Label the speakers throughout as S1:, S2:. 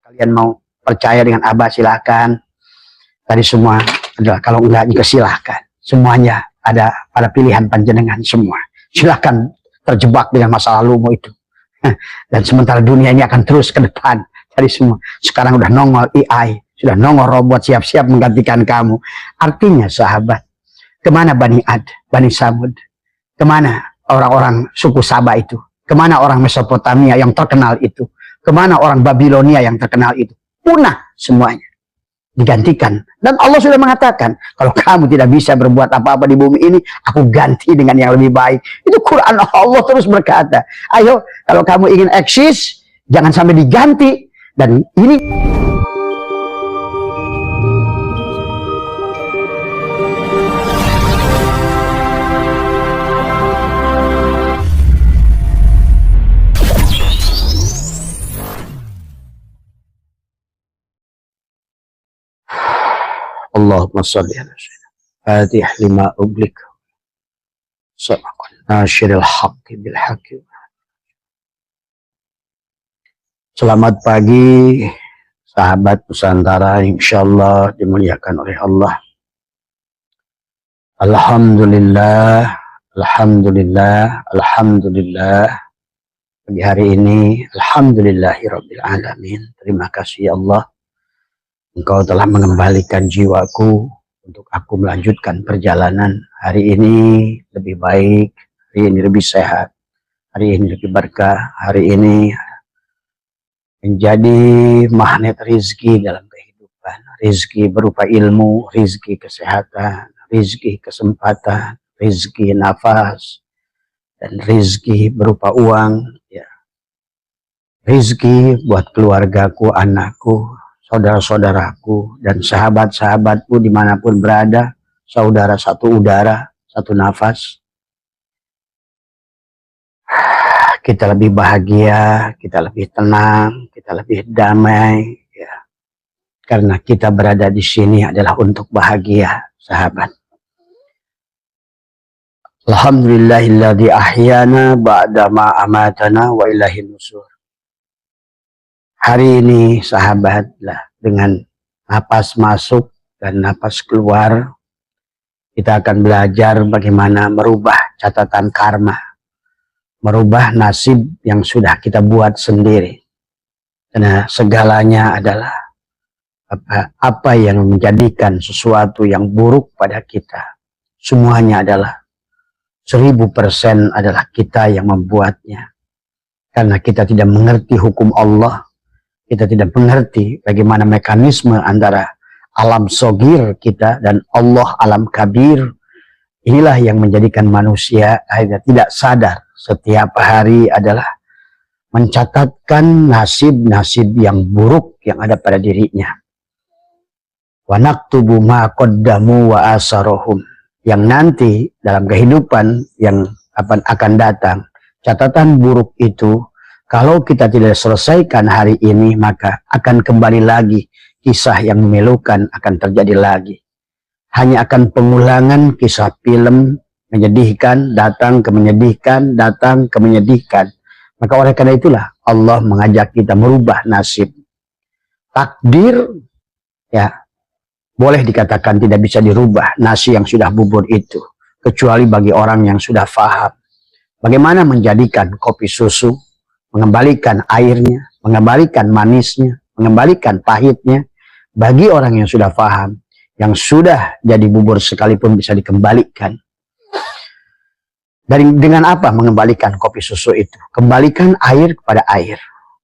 S1: Kalian mau percaya dengan Abah silahkan. Tadi semua adalah, kalau enggak juga silahkan. Semuanya ada pada pilihan panjenengan semua. Silahkan terjebak dengan masa lalumu itu. Dan sementara dunia ini akan terus ke depan. Tadi semua. Sekarang udah nongol AI. Sudah nongol robot siap-siap menggantikan kamu. Artinya sahabat, kemana Bani Ad, Bani Samud? Kemana orang-orang suku Sabah itu? Kemana orang Mesopotamia yang terkenal itu? Kemana orang Babilonia yang terkenal itu? Punah semuanya. Digantikan. Dan Allah sudah mengatakan, kalau kamu tidak bisa berbuat apa-apa di bumi ini, aku ganti dengan yang lebih baik. Itu Quran Allah terus berkata. Ayo, kalau kamu ingin eksis, jangan sampai diganti. Dan ini Allahumma salli ala sayyidina Fatih lima ublik sabaqan nasyiril haqqi bil haqqi. Selamat pagi sahabat Nusantara, insyaallah dimuliakan oleh Allah. Alhamdulillah, alhamdulillah, alhamdulillah. Pagi hari ini alhamdulillahirabbil alamin. Terima kasih ya Allah, Engkau telah mengembalikan jiwaku untuk aku melanjutkan perjalanan. Hari ini lebih baik, hari ini lebih sehat, hari ini lebih berkah, hari ini menjadi magnet rizki dalam kehidupan. Rizki berupa ilmu, rizki kesehatan, rizki kesempatan, rizki nafas, dan rizki berupa uang. Ya. Rizki buat keluargaku, anakku, saudara-saudaraku, dan sahabat-sahabatku dimanapun berada. Saudara satu udara, satu nafas. Kita lebih bahagia, kita lebih tenang, kita lebih damai, ya. Karena kita berada di sini adalah untuk bahagia, sahabat. Alhamdulillahilladzi ahyana ba'da ma amatana wa ilaihin nusur. Hari ini sahabatlah, dengan napas masuk dan napas keluar, kita akan belajar bagaimana merubah catatan karma, merubah nasib yang sudah kita buat sendiri. Karena segalanya adalah apa yang menjadikan sesuatu yang buruk pada kita. Semuanya adalah 1000% adalah kita yang membuatnya. Karena kita tidak mengerti hukum Allah. Kita tidak mengerti bagaimana mekanisme antara alam sogir kita dan Allah alam kabir. Inilah yang menjadikan manusia akhirnya tidak sadar setiap hari adalah mencatatkan nasib-nasib yang buruk yang ada pada dirinya. Wa naktubu ma qaddamu wa asarohum. Yang nanti dalam kehidupan yang akan datang, catatan buruk itu, kalau kita tidak selesaikan hari ini, maka akan kembali lagi. Kisah yang memilukan akan terjadi lagi. Hanya akan pengulangan kisah film menyedihkan, datang ke menyedihkan, datang ke menyedihkan. Maka oleh karena itulah Allah mengajak kita merubah nasib. Takdir, ya, boleh dikatakan tidak bisa dirubah nasi yang sudah bubur itu. Kecuali bagi orang yang sudah faham. Bagaimana menjadikan kopi susu, mengembalikan airnya, mengembalikan manisnya, mengembalikan pahitnya. Bagi orang yang sudah paham, yang sudah jadi bubur sekalipun bisa dikembalikan. Dengan apa mengembalikan kopi susu itu? Kembalikan air kepada air.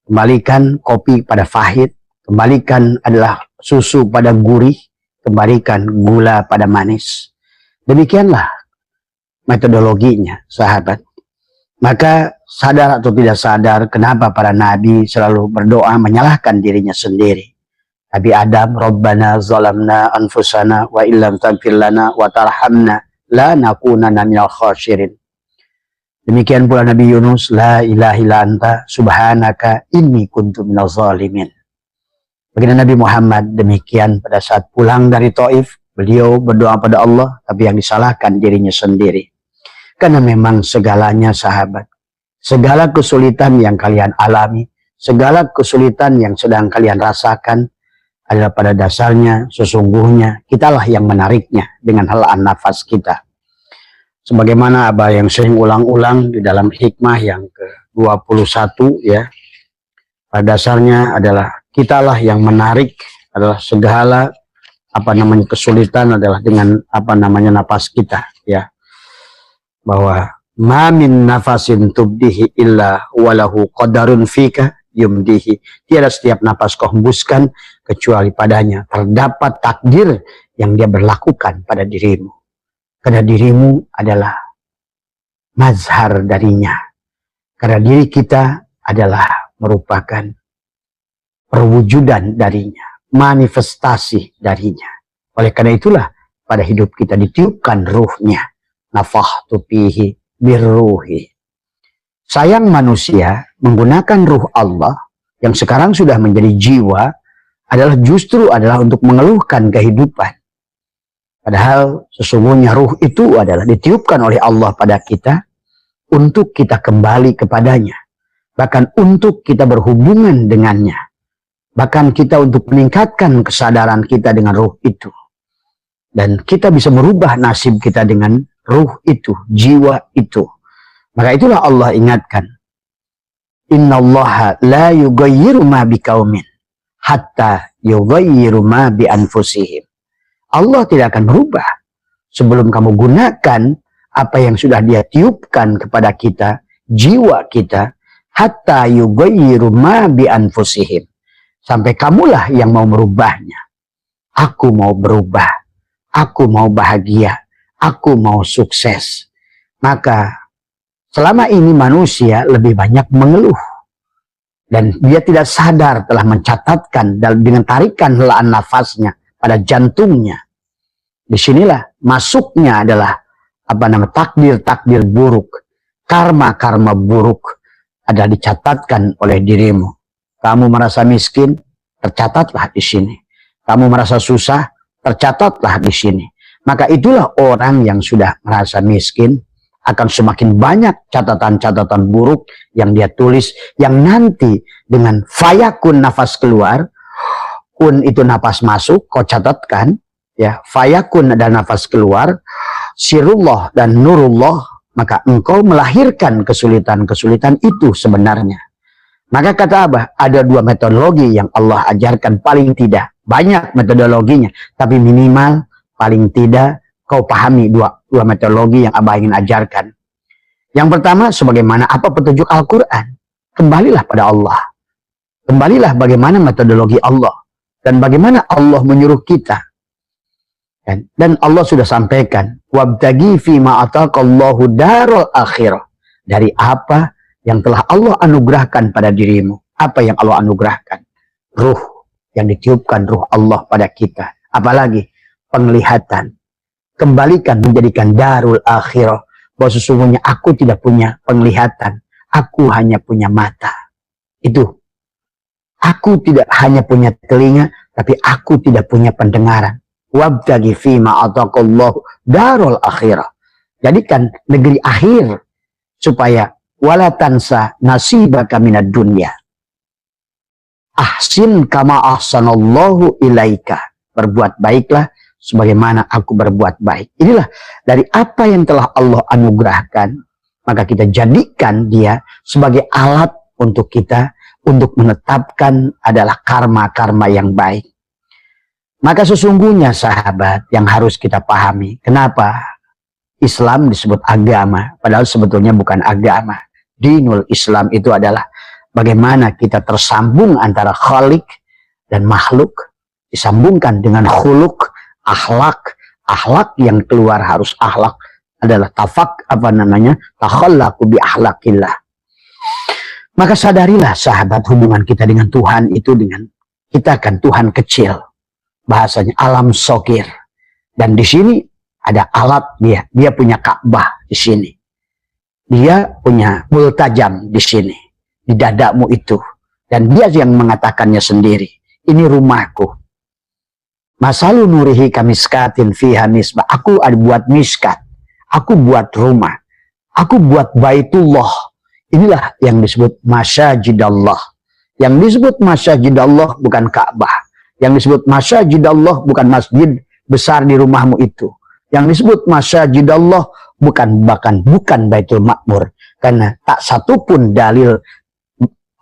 S1: Kembalikan kopi pada pahit. Kembalikan adalah susu pada gurih. Kembalikan gula pada manis. Demikianlah metodologinya, sahabat. Maka sadar atau tidak sadar, kenapa para nabi selalu berdoa menyalahkan dirinya sendiri. Nabi Adam, Rabbana zalamna anfusana wa illam taghfir lana wa tarhamna la nakunanna minal khasirin. Demikian pula Nabi Yunus, la ilaha illa anta subhanaka inni kuntu minaz zalimin. Baginda Nabi Muhammad demikian pada saat pulang dari Taif, beliau berdoa pada Allah, tapi yang disalahkan dirinya sendiri. Karena memang segalanya sahabat, segala kesulitan yang kalian alami, segala kesulitan yang sedang kalian rasakan adalah pada dasarnya sesungguhnya kitalah yang menariknya dengan helaan nafas kita. Sebagaimana Abah yang sering ulang-ulang di dalam hikmah yang ke-21 ya. Pada dasarnya adalah kitalah yang menarik adalah segala kesulitan adalah dengan nafas kita ya. Bahwa ma min nafasin tubdihi illa walahu qadarun fika yumdihi. Tiada setiap nafas kau hembuskan kecuali padanya terdapat takdir yang dia berlakukan pada dirimu. Karena dirimu adalah mazhar darinya. Karena diri kita adalah merupakan perwujudan darinya, manifestasi darinya. Oleh karena itulah pada hidup kita ditiupkan ruhnya. Nafakhtu fihi birruhi. Sayang manusia menggunakan ruh Allah yang sekarang sudah menjadi jiwa justru adalah untuk mengeluhkan kehidupan. Padahal sesungguhnya ruh itu adalah ditiupkan oleh Allah pada kita untuk kita kembali kepadanya. Bahkan untuk kita berhubungan dengannya. Bahkan kita untuk meningkatkan kesadaran kita dengan ruh itu. Dan kita bisa merubah nasib kita dengan ruh itu, jiwa itu. Maka itulah Allah ingatkan. Innallaha la yughayyiru ma biqaumin hatta yughayyiru ma bi anfusihim. Allah tidak akan berubah sebelum kamu gunakan apa yang sudah Dia tiupkan kepada kita, jiwa kita, hatta yughayyiru ma bi anfusihim. Sampai kamulah yang mau merubahnya. Aku mau berubah. Aku mau bahagia. Aku mau sukses. Maka selama ini manusia lebih banyak mengeluh. Dan dia tidak sadar telah mencatatkan dengan tarikan helaan nafasnya pada jantungnya. Disinilah masuknya adalah takdir-takdir buruk, karma-karma buruk adalah dicatatkan oleh dirimu. Kamu merasa miskin, tercatatlah di sini. Kamu merasa susah, tercatatlah di sini. Maka itulah orang yang sudah merasa miskin akan semakin banyak catatan-catatan buruk yang dia tulis, yang nanti dengan fayakun nafas keluar, kun itu nafas masuk, kau catatkan, ya, fayakun ada nafas keluar, sirullah dan nurullah, maka engkau melahirkan kesulitan-kesulitan itu sebenarnya. Maka kata Abah, ada dua metodologi yang Allah ajarkan, paling tidak banyak metodologinya, tapi minimal paling tidak kau pahami dua metodologi yang Abah ingin ajarkan. Yang pertama, sebagaimana apa petunjuk Al-Quran. Kembalilah pada Allah. Kembalilah bagaimana metodologi Allah. Dan bagaimana Allah menyuruh kita. Dan Allah sudah sampaikan. Wabtagi fima ataqallahu darul akhirah. Dari apa yang telah Allah anugerahkan pada dirimu. Apa yang Allah anugerahkan? Ruh. Yang ditiupkan ruh Allah pada kita. Apalagi penglihatan. Kembalikan menjadikan darul akhirah. Bahwa sesungguhnya aku tidak punya penglihatan. Aku hanya punya mata. Itu. Aku tidak hanya punya telinga, tapi aku tidak punya pendengaran. Wabtagi fima ataqallahu darul akhirah. Jadikan negeri akhir. Supaya wala tansa nasibaka minad dunya. Ahsin kama ahsanallahu ilaika. Berbuat baiklah sebagaimana aku berbuat baik. Inilah dari apa yang telah Allah anugerahkan, maka kita jadikan dia sebagai alat untuk kita untuk menetapkan adalah karma-karma yang baik. Maka sesungguhnya sahabat yang harus kita pahami, kenapa Islam disebut agama, padahal sebetulnya bukan agama. Dinul Islam itu adalah bagaimana kita tersambung antara khalik dan makhluk, disambungkan dengan khuluk, akhlak yang keluar harus akhlak adalah takhallaqu bi akhlaqillah. Maka sadarilah sahabat hubungan kita dengan Tuhan itu dengan kita kan Tuhan kecil. Bahasanya alam sogir. Dan di sini ada alat dia punya Ka'bah di sini. Dia punya multajam di sini, di dadamu itu. Dan dia yang mengatakannya sendiri. Ini rumahku. Masalu nurihi kamiskatin fiha misbah. Aku buat miskat. Aku buat rumah. Aku buat baitullah. Inilah yang disebut masajidallah. Yang disebut Masjid Allah bukan Ka'bah. Yang disebut Masjid Allah bukan masjid besar di rumahmu itu. Yang disebut Masjid Allah bukan Baitul Makmur. Karena tak satupun dalil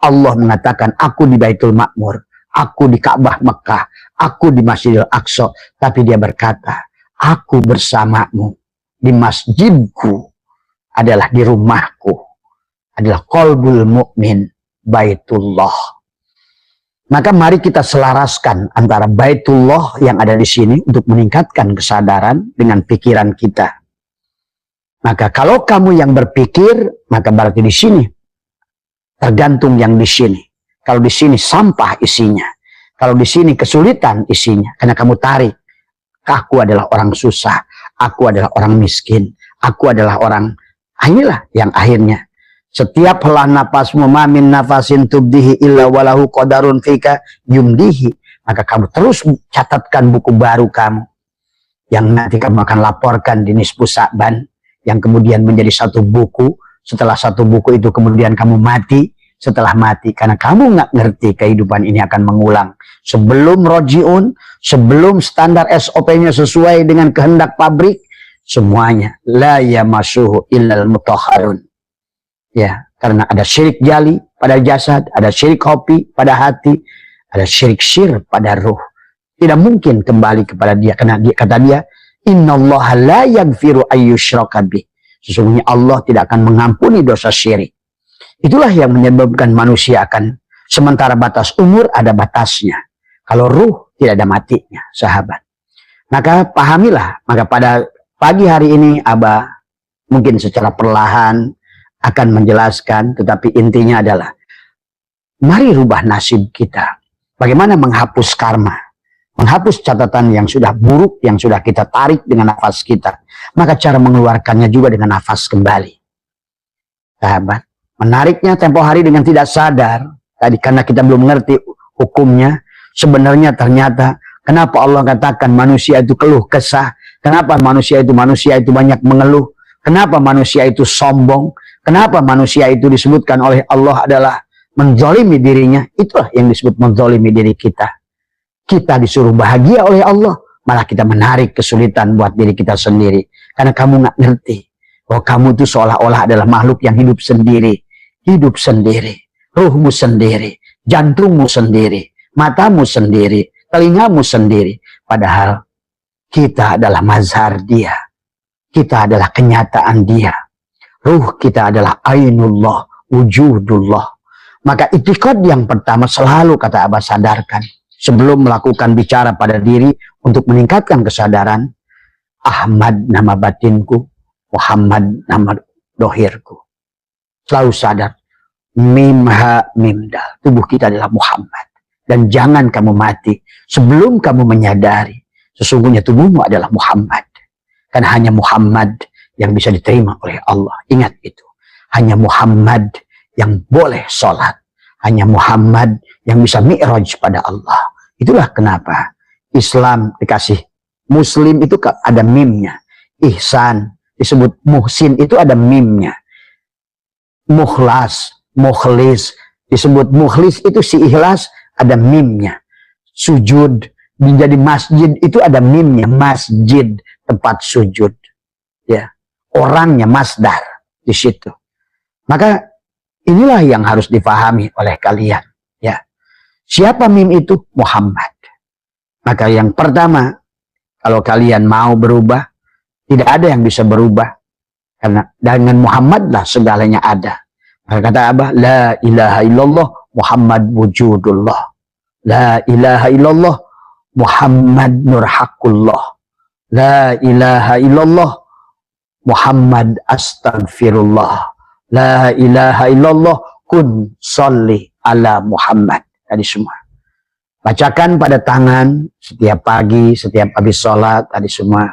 S1: Allah mengatakan aku di Baitul Makmur, aku di Ka'bah Mekah, aku di Masjidil Aqsa. Tapi dia berkata, aku bersamamu di masjidku, adalah di rumahku, adalah qalbul mukmin, Baitullah. Maka mari kita selaraskan antara Baitullah yang ada di sini untuk meningkatkan kesadaran dengan pikiran kita. Maka kalau kamu yang berpikir, maka berarti di sini tergantung yang di sini. Kalau di sini sampah isinya, kalau di sini kesulitan isinya, karena kamu tarik, aku adalah orang susah, aku adalah orang miskin, aku adalah orang, inilah yang akhirnya setiap helah nafasmu mamin nafasin tubdihi illa walahu qadarun fika yumdihi, maka kamu terus catatkan buku baru kamu yang nanti kamu akan laporkan di Nisfu Sa'ban, yang kemudian menjadi satu buku. Setelah satu buku itu kemudian kamu mati. Setelah mati, karena kamu nggak ngerti kehidupan ini akan mengulang. Sebelum rojiun, sebelum standar SOP-nya sesuai dengan kehendak pabrik, semuanya la yamassuhu illal mutahharun. Ya, karena ada syirik jali pada jasad, ada syirik kopi pada hati, ada syirik syir pada ruh. Tidak mungkin kembali kepada dia, karena dia, kata dia, innallaha la yaghfiru ayyushraka bih. Sesungguhnya Allah tidak akan mengampuni dosa syirik. Itulah yang menyebabkan manusia akan, sementara batas umur ada batasnya. Kalau ruh tidak ada matinya, sahabat. Maka pahamilah, maka pada pagi hari ini Abah mungkin secara perlahan akan menjelaskan, tetapi intinya adalah mari rubah nasib kita. Bagaimana menghapus karma, menghapus catatan yang sudah buruk, yang sudah kita tarik dengan nafas kita. Maka cara mengeluarkannya juga dengan nafas kembali. Sahabat, menariknya tempo hari dengan tidak sadar, tadi karena kita belum mengerti hukumnya, sebenarnya ternyata kenapa Allah katakan manusia itu keluh kesah, kenapa manusia itu banyak mengeluh, kenapa manusia itu sombong, kenapa manusia itu disebutkan oleh Allah adalah menzalimi dirinya. Itulah yang disebut menzalimi diri kita. Kita disuruh bahagia oleh Allah, malah kita menarik kesulitan buat diri kita sendiri. Karena kamu nggak ngerti bahwa kamu itu seolah-olah adalah makhluk yang hidup sendiri. Hidup sendiri, ruhmu sendiri, jantungmu sendiri, matamu sendiri, telingamu sendiri. Padahal kita adalah mazhar dia. Kita adalah kenyataan dia. Ruh kita adalah ainullah, wujudullah. Maka itikad yang pertama selalu kata Abah sadarkan. Sebelum melakukan bicara pada diri untuk meningkatkan kesadaran. Ahmad nama batinku, Muhammad nama dohirku. Selalu sadar. Mim ha mim dal. Tubuh kita adalah Muhammad. Dan jangan kamu mati sebelum kamu menyadari sesungguhnya tubuhmu adalah Muhammad. Karena hanya Muhammad yang bisa diterima oleh Allah. Ingat itu. Hanya Muhammad yang boleh sholat. Hanya Muhammad yang bisa mi'raj pada Allah. Itulah kenapa Islam dikasih Muslim itu ada mimnya. Ihsan disebut muhsin itu ada mimnya. Mukhlas, mukhlis disebut mukhlis itu si ikhlas ada mimnya. Sujud menjadi masjid itu ada mimnya. Masjid tempat sujud. Ya, orangnya masdar di situ. Maka inilah yang harus difahami oleh kalian. Ya, siapa mim itu? Muhammad. Maka yang pertama, kalau kalian mau berubah, tidak ada yang bisa berubah. Karena dengan Muhammad lah segalanya ada. Maka kata Abah, la ilaha illallah Muhammad wujudullah. La ilaha illallah Muhammad nurhakullah. La ilaha illallah Muhammad astagfirullah. La ilaha illallah kun salli ala Muhammad. Tadi semua. Bacakan pada tangan setiap pagi, setiap habis sholat, tadi semua.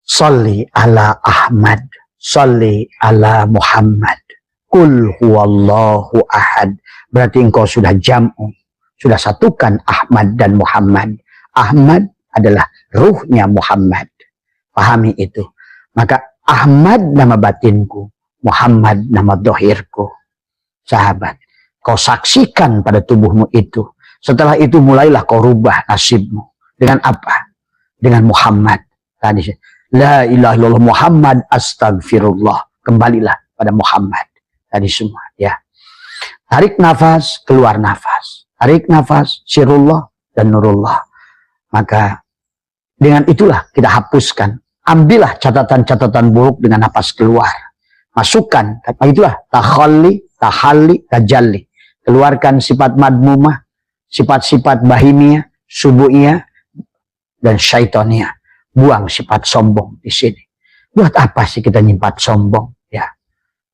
S1: Salli ala Ahmad. Salli ala Muhammad. Kul huwallahu ahad. Berarti engkau sudah jam'u. Sudah satukan Ahmad dan Muhammad. Ahmad adalah ruhnya Muhammad. Pahami itu. Maka Ahmad nama batinku. Muhammad nama dohirku. Sahabat. Kau saksikan pada tubuhmu itu. Setelah itu mulailah kau rubah nasibmu. Dengan apa? Dengan Muhammad. Tadi, la ilaha illallah Muhammad astagfirullah. Kembalilah pada Muhammad. Tadi semua, ya. Tarik nafas, keluar nafas. Tarik nafas, sirullah dan nurullah. Maka dengan itulah kita hapuskan. Ambillah catatan-catatan buruk dengan nafas keluar. Masukkan, itulah takhalli, tahalli, tajalli. Keluarkan sifat madmumah, sifat-sifat bahimiyah, subu'iyah, dan syaitoniyah. Buang sifat sombong di sini. Buat apa sih kita nyimpat sombong? Ya,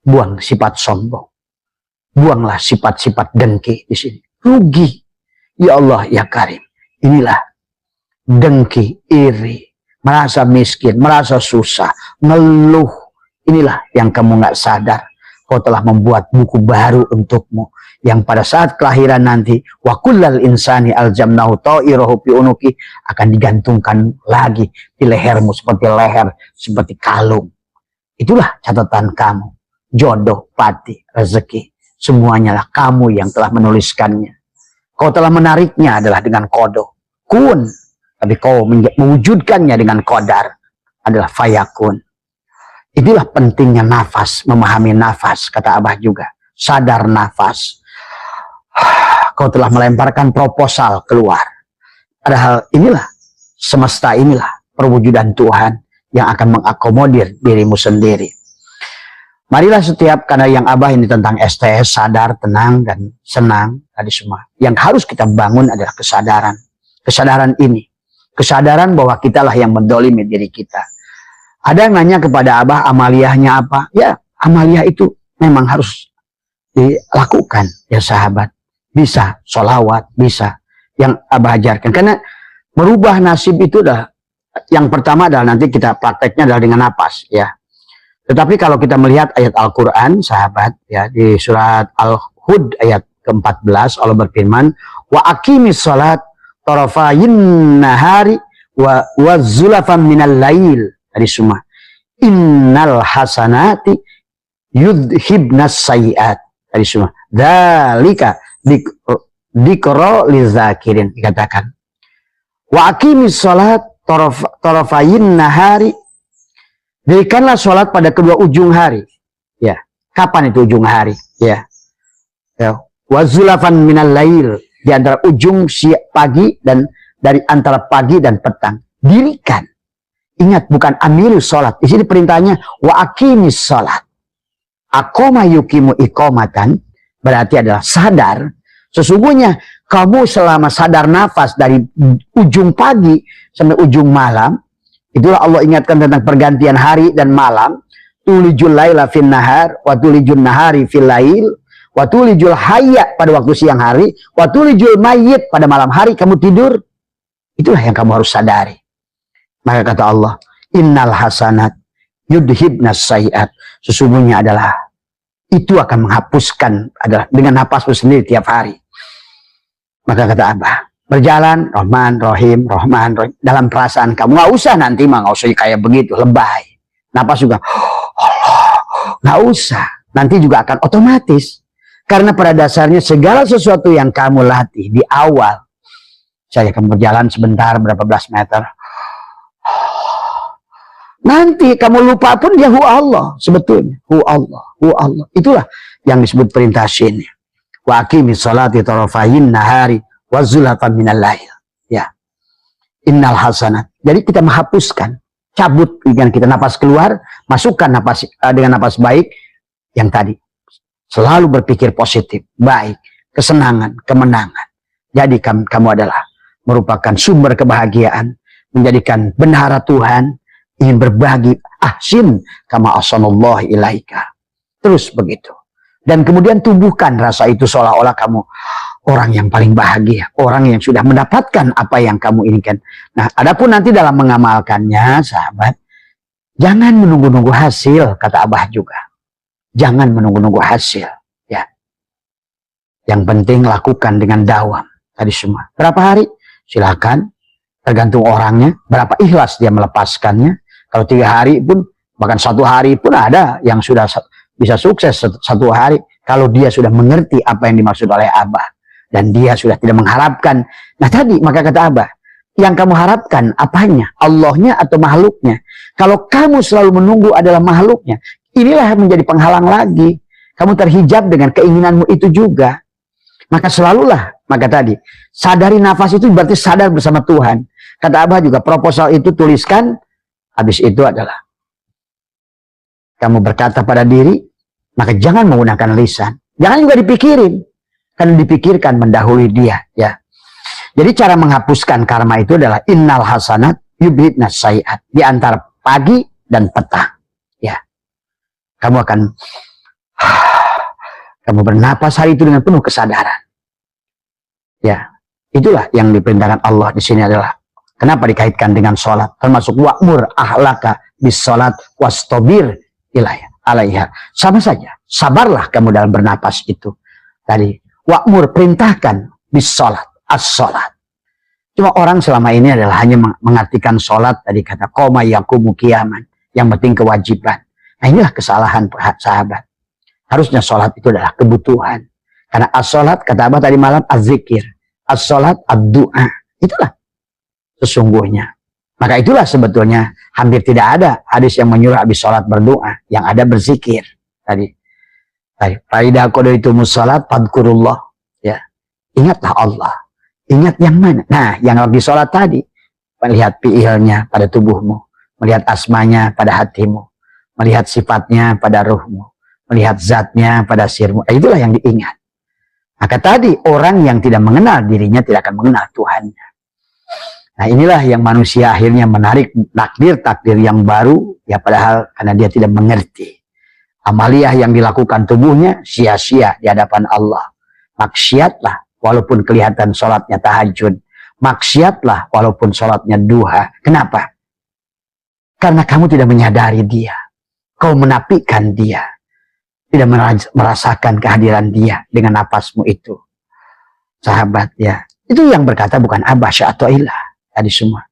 S1: buang sifat sombong. Buanglah sifat-sifat dengki di sini. Rugi. Ya Allah, ya Karim. Inilah dengki, iri, merasa miskin, merasa susah, ngeluh. Inilah yang kamu nggak sadar. Kau telah membuat buku baru untukmu. Yang pada saat kelahiran nanti, wa kullal insani aljamnahu ta'irahu fi unuki, akan digantungkan lagi di lehermu seperti leher, seperti kalung. Itulah catatan kamu. Jodoh, pati, rezeki. Semuanya lah kamu yang telah menuliskannya. Kau telah menariknya adalah dengan kodo. Kun. Tapi kau mewujudkannya dengan kodar. Adalah fayakun. Itulah pentingnya nafas, memahami nafas, kata Abah juga. Sadar nafas. Kau telah melemparkan proposal keluar. Padahal inilah, semesta inilah perwujudan Tuhan yang akan mengakomodir dirimu sendiri. Marilah setiap, karena yang Abah ini tentang STS, sadar, tenang, dan senang, tadi semua. Yang harus kita bangun adalah kesadaran. Kesadaran ini. Kesadaran bahwa kitalah yang mendolimi diri kita. Ada yang nanya kepada Abah, amaliyahnya apa? Ya, amaliyah itu memang harus dilakukan, ya sahabat. Bisa, sholawat, bisa. Yang Abah ajarkan. Karena merubah nasib itu adalah, yang pertama adalah nanti kita prakteknya adalah dengan napas, ya. Tetapi kalau kita melihat ayat Al-Quran, sahabat, ya, di surat Al-Hud ayat ke-14, Allah berfirman, wa aqimis sholat tarafayin nahari wa zulafan minal lail. Tadi semua. Innal hasanati yudhibnas sayiat. Tadi semua. Dzalika dzikra lizakirin, dikatakan. Wa aqimis sholat tarafayin nahari. Dirikanlah sholat pada kedua ujung hari. Ya. Kapan itu ujung hari? Ya. Ya. Wa zulafan minal lail. Di antara ujung pagi dan dari antara pagi dan petang. Dirikan. Ingat, bukan amirus sholat. Di sini perintahnya wa aqimis sholat. Aqoma yukimu iqomatan berarti adalah sadar. Sesungguhnya kamu selama sadar nafas dari ujung pagi sampai ujung malam, itulah Allah ingatkan tentang pergantian hari dan malam. Tulijul laila fin nahar wa tulijul nahari fil lail wa tulijul hayya pada waktu siang hari wa tulijul mayyit pada malam hari kamu tidur. Itulah yang kamu harus sadari. Maka kata Allah, innal hasanat yudhibnas sayiat. Sesungguhnya adalah itu akan menghapuskan adalah dengan napasmu sendiri tiap hari. Maka kata Abah, berjalan Rahman Rahim Rahman Rahim dalam perasaan kamu. Nggak usah nanti mah, nggak usah kayak begitu lebay. Napas juga Allah, nggak usah. Nanti juga akan otomatis. Karena pada dasarnya segala sesuatu yang kamu latih di awal, saya akan berjalan sebentar berapa belas meter. Nanti kamu lupa pun dia hu Allah sebetulnya. Hu Allah, hu Allah. Itulah yang disebut perintah sini. Wa aqimis sholati tarafayin nahari wa zulatan minal lail. Ya. Innal hasanat. Jadi kita menghapuskan, cabut dengan kita napas keluar, masukkan napas dengan napas baik yang tadi. Selalu berpikir positif, baik, kesenangan, kemenangan. Jadi kamu adalah merupakan sumber kebahagiaan, menjadikan bendahara Tuhan, ingin berbagi, ahsin kama ahsanallahu ilaika. Terus begitu. Dan kemudian tumbuhkan rasa itu seolah-olah kamu orang yang paling bahagia, orang yang sudah mendapatkan apa yang kamu inginkan. Nah, adapun nanti dalam mengamalkannya, sahabat, jangan menunggu-nunggu hasil, kata Abah juga. Jangan menunggu-nunggu hasil, ya. Yang penting lakukan dengan dawam. Tadi semua. Berapa hari? Silakan. Tergantung orangnya. Berapa ikhlas dia melepaskannya. Kalau 3 hari pun, bahkan 1 hari pun ada yang sudah bisa sukses 1 hari. Kalau dia sudah mengerti apa yang dimaksud oleh Abah, dan dia sudah tidak mengharapkan, nah tadi maka kata Abah, yang kamu harapkan apanya? Allahnya atau makhluknya? Kalau kamu selalu menunggu adalah makhluknya, inilah yang menjadi penghalang lagi. Kamu terhijab dengan keinginanmu itu juga. Maka selalulah, maka tadi, sadari nafas itu berarti sadar bersama Tuhan. Kata Abah juga, proposal itu tuliskan, habis itu adalah kamu berkata pada diri, maka jangan menggunakan lisan. Jangan juga dipikirin. Karena dipikirkan mendahului dia. Ya. Jadi cara menghapuskan karma itu adalah innal hasanat yubhidnas sayiat. Di antara pagi dan petang. Ya. Kamu akan kamu bernapas hari itu dengan penuh kesadaran. Ya. Itulah yang diperintahkan Allah di sini adalah kenapa dikaitkan dengan sholat. Termasuk wa'mur ahlaka bis sholat wastobir alaiha. Sama saja. Sabarlah kamu dalam bernapas itu. Tadi, wa'mur perintahkan bis sholat, as-sholat. Cuma orang selama ini adalah hanya mengartikan sholat, tadi kata, qoma yakumu qiyaman. Yang penting kewajiban. Nah inilah kesalahan sahabat. Harusnya sholat itu adalah kebutuhan. Karena as-sholat, kata Abah tadi malam, az-zikir. As-sholat, ad-du'a. Itulah sesungguhnya. Maka itulah sebetulnya hampir tidak ada hadis yang menyuruh habis sholat berdoa. Yang ada berzikir. Tadi. Faidah qadaytumus sholat fadkurullah. Ya. Ingatlah Allah. Ingat yang mana? Nah, yang lagi sholat tadi. Melihat fi'ilnya pada tubuhmu. Melihat asmanya pada hatimu. Melihat sifatnya pada ruhmu. Melihat zatnya pada sirmu. Itulah yang diingat. Maka tadi orang yang tidak mengenal dirinya tidak akan mengenal Tuhannya. Nah inilah yang manusia akhirnya menarik takdir-takdir yang baru. Ya padahal karena dia tidak mengerti. Amaliyah yang dilakukan tubuhnya sia-sia di hadapan Allah. Maksiatlah walaupun kelihatan sholatnya tahajud. Maksiatlah walaupun sholatnya duha. Kenapa? Karena kamu tidak menyadari dia. Kau menafikan dia. Tidak merasakan kehadiran dia dengan napasmu itu. Sahabat ya. Itu yang berkata bukan Abah Sya'atoilah. Tadi semua.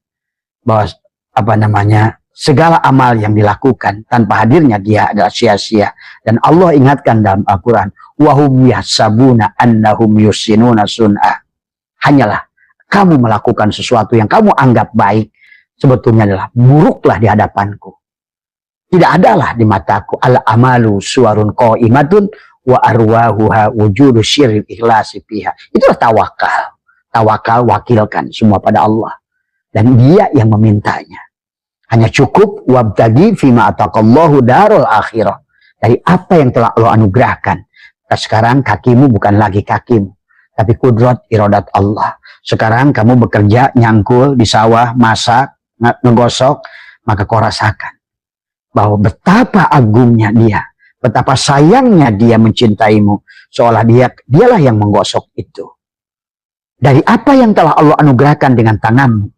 S1: Bahwa apa namanya. Segala amal yang dilakukan tanpa hadirnya dia adalah sia-sia. Dan Allah ingatkan dalam Al-Quran. Wahum yahsabuna annahum yusinuna sun'ah. Hanyalah kamu melakukan sesuatu yang kamu anggap baik. Sebetulnya adalah buruklah di hadapanku. Tidak adalah di mataku. Al-amalu suwarun qa'imatun wa arwahuha wujudu syiril ikhlasi fiha. Itulah tawakal. Tawakal wakilkan semua pada Allah. Dan dia yang memintanya. Hanya cukup wabtagi fima ataqallahu darul akhirah. Dari apa yang telah Allah anugerahkan. Nah, sekarang kakimu bukan lagi kakimu. Tapi kudrat iradat Allah. Sekarang kamu bekerja, nyangkul di sawah, masak, ngegosok. Maka kau rasakan. Bahwa betapa agungnya dia. Betapa sayangnya dia mencintaimu. Seolah dialah yang menggosok itu. Dari apa yang telah Allah anugerahkan dengan tanganmu.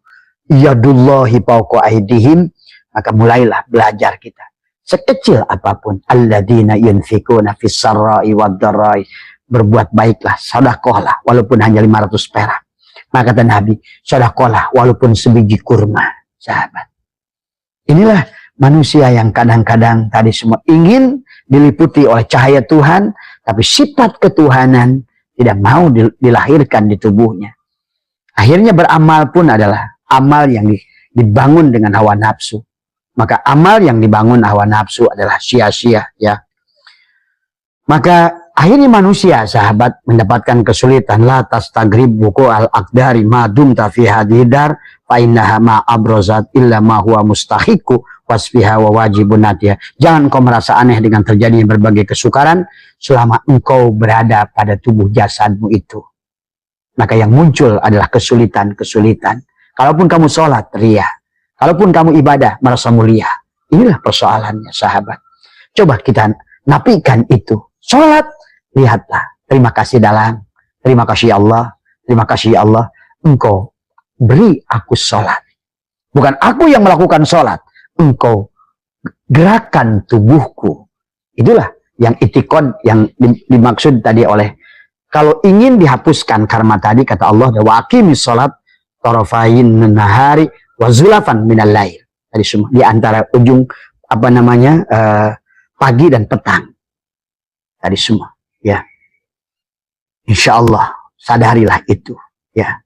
S1: Yadullahi fawqa aydihim, maka mulailah belajar kita. Sekecil apapun, alladzina yunfikuna fis sarra'i wad dharra'i, berbuat baiklah, sedekahlah walaupun hanya 500 perak. Maka kata Nabi, sedekahlah walaupun sebiji kurma, sahabat. Inilah manusia yang kadang-kadang tadi semua ingin diliputi oleh cahaya Tuhan, tapi sifat ketuhanan tidak mau dilahirkan di tubuhnya. Akhirnya beramal pun adalah amal yang dibangun dengan hawa nafsu. Maka amal yang dibangun hawa nafsu adalah sia-sia ya. Maka akhirnya manusia sahabat mendapatkan kesulitan. La tastagrib buku al-aqdari madum tafi hadidar fa innaha ma abrozat illa ma huwa mustahiku wasfiha wa wajibun natiyah. Jangan kau merasa aneh dengan terjadinya berbagai kesukaran selama engkau berada pada tubuh jasadmu itu. Maka yang muncul adalah kesulitan-kesulitan. Kalaupun kamu sholat, ria. Kalaupun kamu ibadah, merasa mulia. Inilah persoalannya, sahabat. Coba kita nafikan itu. Sholat, lihatlah. Terima kasih dalam. Terima kasih Allah. Terima kasih Allah. Engkau beri aku sholat. Bukan aku yang melakukan sholat. Engkau gerakan tubuhku. Itulah yang itikad yang dimaksud tadi oleh. Kalau ingin dihapuskan karma tadi, kata Allah, wa aqimis sholat tarafain nahari wa zulafan minal lail. Tadi semua di antara ujung apa namanya pagi dan petang. Tadi semua ya. Insya Allah sadarilah itu, ya.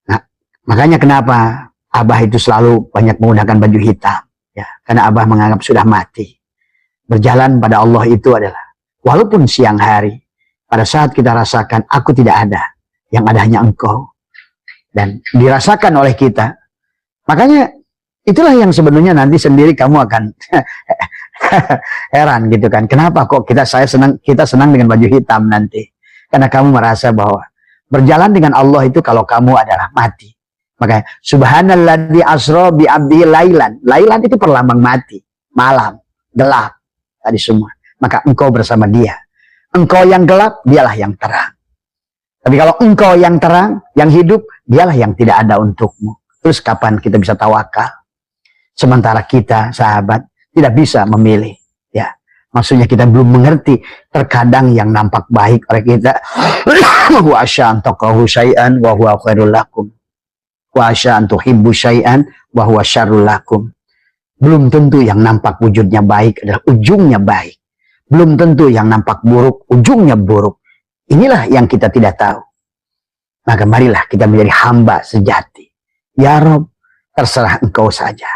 S1: Nah, makanya kenapa Abah itu selalu banyak menggunakan baju hitam, ya, karena Abah menganggap sudah mati. Berjalan pada Allah itu adalah walaupun siang hari, pada saat kita rasakan aku tidak ada, yang ada hanya Engkau, dan dirasakan oleh kita. Makanya itulah yang sebenarnya nanti sendiri kamu akan heran gitu kan. Kenapa kok kita senang dengan baju hitam nanti? Karena kamu merasa bahwa berjalan dengan Allah itu kalau kamu adalah mati. Maka subhanalladzi asra bi abdi lailan. Lailan itu perlambang mati, malam, gelap tadi semua. Maka engkau bersama dia. Engkau yang gelap, dialah yang terang. Tapi kalau engkau yang terang, yang hidup, dialah yang tidak ada untukmu. Terus kapan kita bisa tawakal? Sementara kita, sahabat, tidak bisa memilih. Ya, maksudnya kita belum mengerti. Terkadang yang nampak baik oleh kita, wa asya antaqahu syai'an wa huwa khairul lakum. Wa asya antuhibbu syai'an wa huwa syarrul lakum. Belum tentu yang nampak wujudnya baik adalah ujungnya baik. Belum tentu yang nampak buruk, ujungnya buruk. Inilah yang kita tidak tahu. Maka marilah kita menjadi hamba sejati. Ya Rob, terserah engkau saja.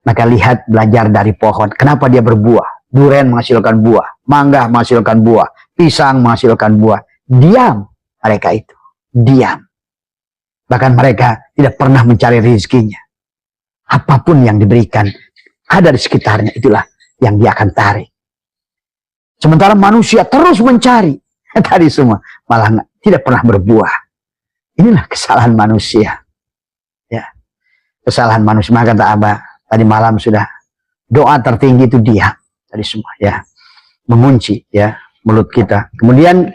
S1: Maka lihat, belajar dari pohon. Kenapa dia berbuah? Duren menghasilkan buah. Mangga menghasilkan buah. Pisang menghasilkan buah. Diam mereka itu. Diam. Bahkan mereka tidak pernah mencari rezekinya. Apapun yang diberikan, ada di sekitarnya, itulah yang dia akan tarik. Sementara manusia terus mencari. Tadi semua malah tidak pernah berbuah. Inilah kesalahan manusia. Ya, kesalahan manusia. Maka kata Abah, tadi malam sudah doa tertinggi itu dia. Tadi semua ya, mengunci ya mulut kita. Kemudian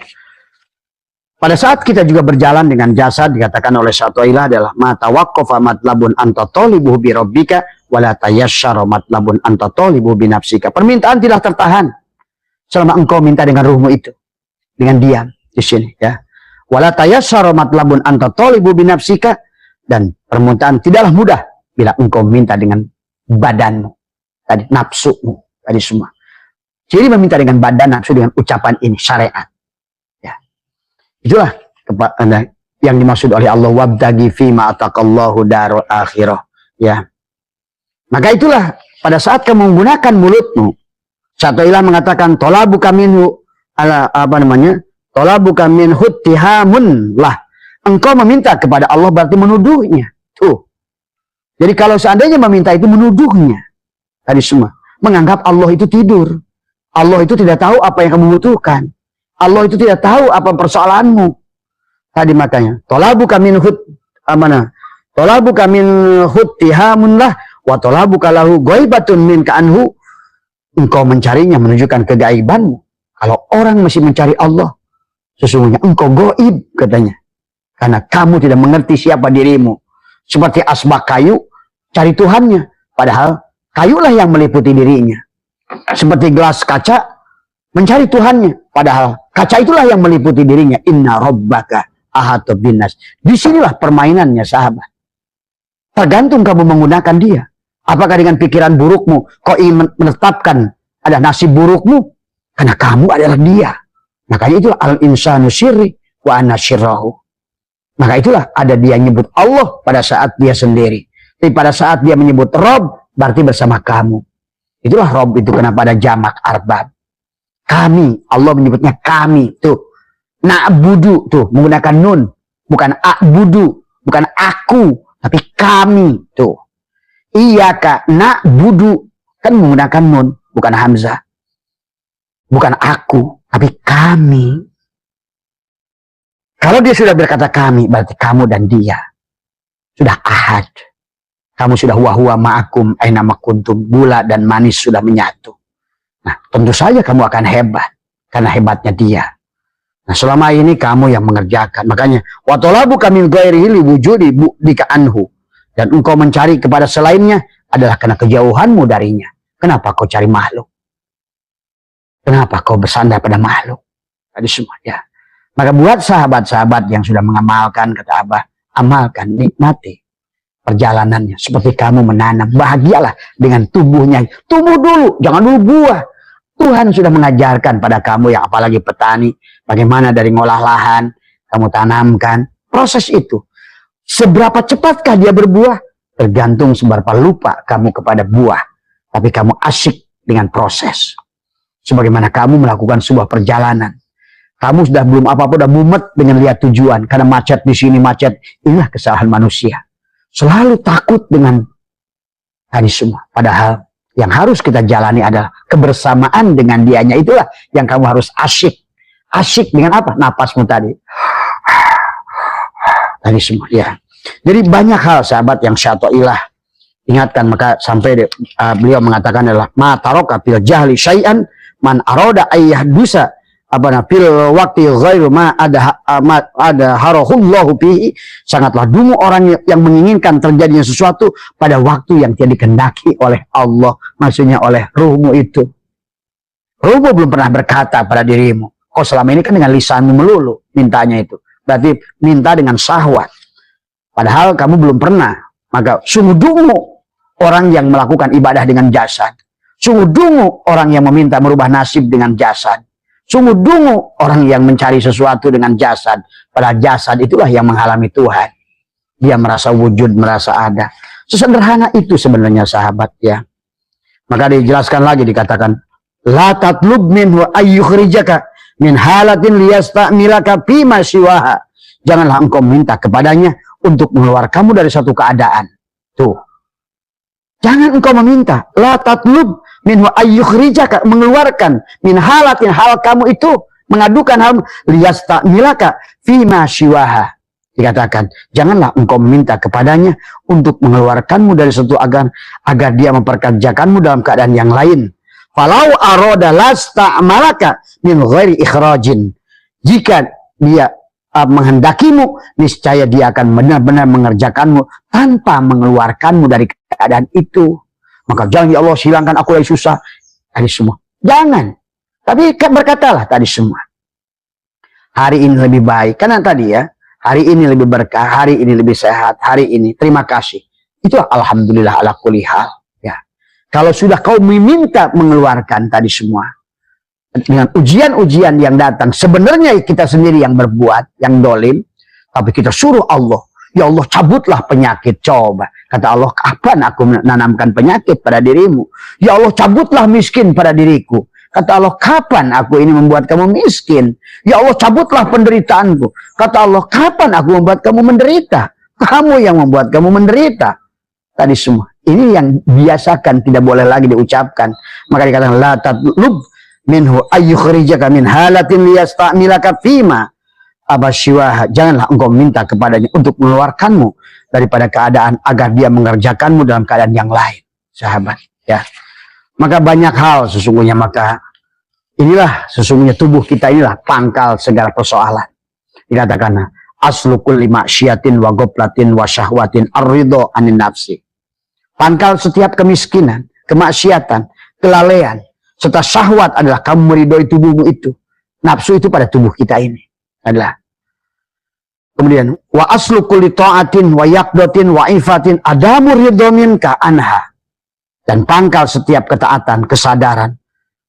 S1: pada saat kita juga berjalan dengan jasad, dikatakan oleh Syatailah adalah mata waqqafa matlabun anta talibuhu bi rabbika wala tayassara matlabun anta talibuhu bi nafsika. Permintaan tidak tertahan selama engkau minta dengan ruhmu itu, dengan diam di sini ya. Wala tayassara matlabun anta talibuhu bi nafsika, dan permintaan tidaklah mudah bila engkau minta dengan badanmu, tadi nafsumu, tadi semua. Jadi meminta dengan badan, nafsu, dengan ucapan ini syariat. Itulah yang dimaksud oleh Allah, wabtagi fima ataqallahu darul akhirah, ya. Maka itulah pada saat kamu menggunakan mulutmu, Syatailah mengatakan tolabuka minhu ala apa namanya? Tolabuka min huttihamun lah. Engkau meminta kepada Allah berarti menuduhnya. Tuh. Jadi kalau seandainya meminta itu menuduhnya. Tadi semua menganggap Allah itu tidur. Allah itu tidak tahu apa yang kamu butuhkan. Allah itu tidak tahu apa persoalanmu. Tadi makanya, tolabuka min huttihamun lah, wa tolabuka lahu ghaibatun min ka'anhu. Engkau mencarinya menunjukkan kegaibanmu. Kalau orang masih mencari Allah, sesungguhnya engkau gaib katanya. Karena kamu tidak mengerti siapa dirimu. Seperti asbak kayu, cari Tuhannya. Padahal kayulah yang meliputi dirinya. Seperti gelas kaca, mencari Tuhannya. Padahal kaca itulah yang meliputi dirinya. Inna rabbaka ahata binnas. Disinilah permainannya sahabat. Tergantung kamu menggunakan dia. Apakah dengan pikiran burukmu kau ingin menetapkan ada nasib burukmu? Karena kamu adalah dia. Makanya itulah al-insanu syirri wa anna syirrahu. Maka itulah ada dia nyebut Allah pada saat dia sendiri. Tapi pada saat dia menyebut Rob, berarti bersama kamu. Itulah Rob itu kenapa ada jamak arbab. Kami, Allah menyebutnya kami, tuh. Na'budu, tuh, menggunakan nun. Bukan a'budu, bukan aku, tapi kami, tuh. Iyaka na'budu, kan menggunakan nun, bukan hamzah. Bukan aku, tapi kami. Kalau dia sudah berkata kami, berarti kamu dan dia. Sudah ahad. Kamu sudah wahwa ma'akum, aina makuntum, gula dan manis sudah menyatu. Nah, tentu saja kamu akan hebat. Karena hebatnya dia. Nah, selama ini kamu yang mengerjakan. Makanya, watolabu kami ghairihi liwujudi bu'dika anhu. Dan engkau mencari kepada selainnya adalah karena kejauhanmu darinya. Kenapa kau cari makhluk? Kenapa kau bersandar pada makhluk? Tadi semua, ya. Maka buat sahabat-sahabat yang sudah mengamalkan, kata Abah, amalkan, nikmati perjalanannya. Seperti kamu menanam, bahagialah dengan tubuhnya. Tumbuh dulu, jangan dulu buah. Tuhan sudah mengajarkan pada kamu yang apalagi petani, bagaimana dari ngolah lahan, kamu tanamkan. Proses itu, seberapa cepatkah dia berbuah? Tergantung seberapa lupa kamu kepada buah. Tapi kamu asyik dengan proses. Sebagaimana kamu melakukan sebuah perjalanan. Kamu sudah belum apa-apa, sudah mumet dengan lihat tujuan. Karena macet di sini, macet. Inilah kesalahan manusia. Selalu takut dengan tadi semua. Padahal yang harus kita jalani adalah kebersamaan dengan dianya. Itulah yang kamu harus asyik. Asyik dengan apa? Napasmu tadi. Tadi semua, ya. Jadi banyak hal sahabat yang syato'ilah ingatkan, maka sampai beliau mengatakan adalah ma taroka fil jahli syai'an man aroda ayyahdusa fil waktu ghairu ma ada harahullahu bihi. Sangatlah dungu orang yang menginginkan terjadinya sesuatu pada waktu yang tidak dikehendaki oleh Allah, maksudnya oleh ruhmu itu. Ruhmu belum pernah berkata pada dirimu, kau selama ini kan dengan lisanmu melulu mintanya itu, berarti minta dengan syahwat, padahal kamu belum pernah. Maka sungguh dungu orang yang melakukan ibadah dengan jasad. Sungguh dungu orang yang meminta merubah nasib dengan jasad. Sungguh dungu orang yang mencari sesuatu dengan jasad. Padahal jasad itulah yang menghalangi Tuhan. Dia merasa wujud, merasa ada. Sesederhana itu sebenarnya sahabat, ya. Maka dijelaskan lagi, dikatakan la tatlub minhu ayyukhrijaka min halatin liyastamilaka fima siwaha. Janganlah engkau minta kepadanya untuk mengeluarkanmu dari satu keadaan. Tuh. Jangan engkau meminta. La tatlub minhu ayyukhrijaka, mengeluarkan min halatin, hal kamu itu, mengadukan hal liyastamilaka fima siwaha. Dikatakan, janganlah engkau meminta kepadanya untuk mengeluarkanmu dari satu agar dia memperkerjakanmu dalam keadaan yang lain. Falau aroda lasta'malaka min ghairi ikhrajin. Jika dia menghendakimu, niscaya dia akan benar-benar mengerjakanmu tanpa mengeluarkanmu dari keadaan itu. Maka jangan, ya Allah silangkan aku lagi susah. Tadi semua. Jangan. Tapi berkatalah tadi semua. Hari ini lebih baik. Karena tadi ya, hari ini lebih berkah, hari ini lebih sehat, hari ini terima kasih. Itu alhamdulillah ala kulli hal. Ya. Kalau sudah kau meminta mengeluarkan tadi semua, dengan ujian-ujian yang datang, sebenarnya kita sendiri yang berbuat, yang dolim, tapi kita suruh Allah, ya Allah cabutlah penyakit. Coba, kata Allah, kapan aku menanamkan penyakit pada dirimu? Ya Allah cabutlah miskin pada diriku. Kata Allah, kapan aku ini membuat kamu miskin? Ya Allah cabutlah penderitaanku. Kata Allah, kapan aku membuat kamu menderita? Kamu yang membuat kamu menderita. Tadi semua, ini yang biasakan, tidak boleh lagi diucapkan. Maka dikatakan la tatlub minhu ayyukhrijaka min halatin liyastamilaka fima abasyiwaha. Janganlah engkau minta kepadanya untuk mengeluarkanmu daripada keadaan agar dia mengerjakanmu dalam keadaan yang lain, sahabat, ya. Maka banyak hal sesungguhnya, maka inilah sesungguhnya tubuh kita inilah pangkal segala persoalan. Dikatakan aslu kulli maksiatin wa ghaflatin wa syahwatin ar-ridha anin nafsi. Pangkal setiap kemiskinan, kemaksiatan, kelalaian serta syahwat adalah kamu meridhoi tubuhmu itu. Nafsu itu pada tubuh kita ini adalah. Kemudian wa aslu kulli ta'atin wa yaqdatin wa ifatin adamu ridha minka anha. Dan pangkal setiap ketaatan, kesadaran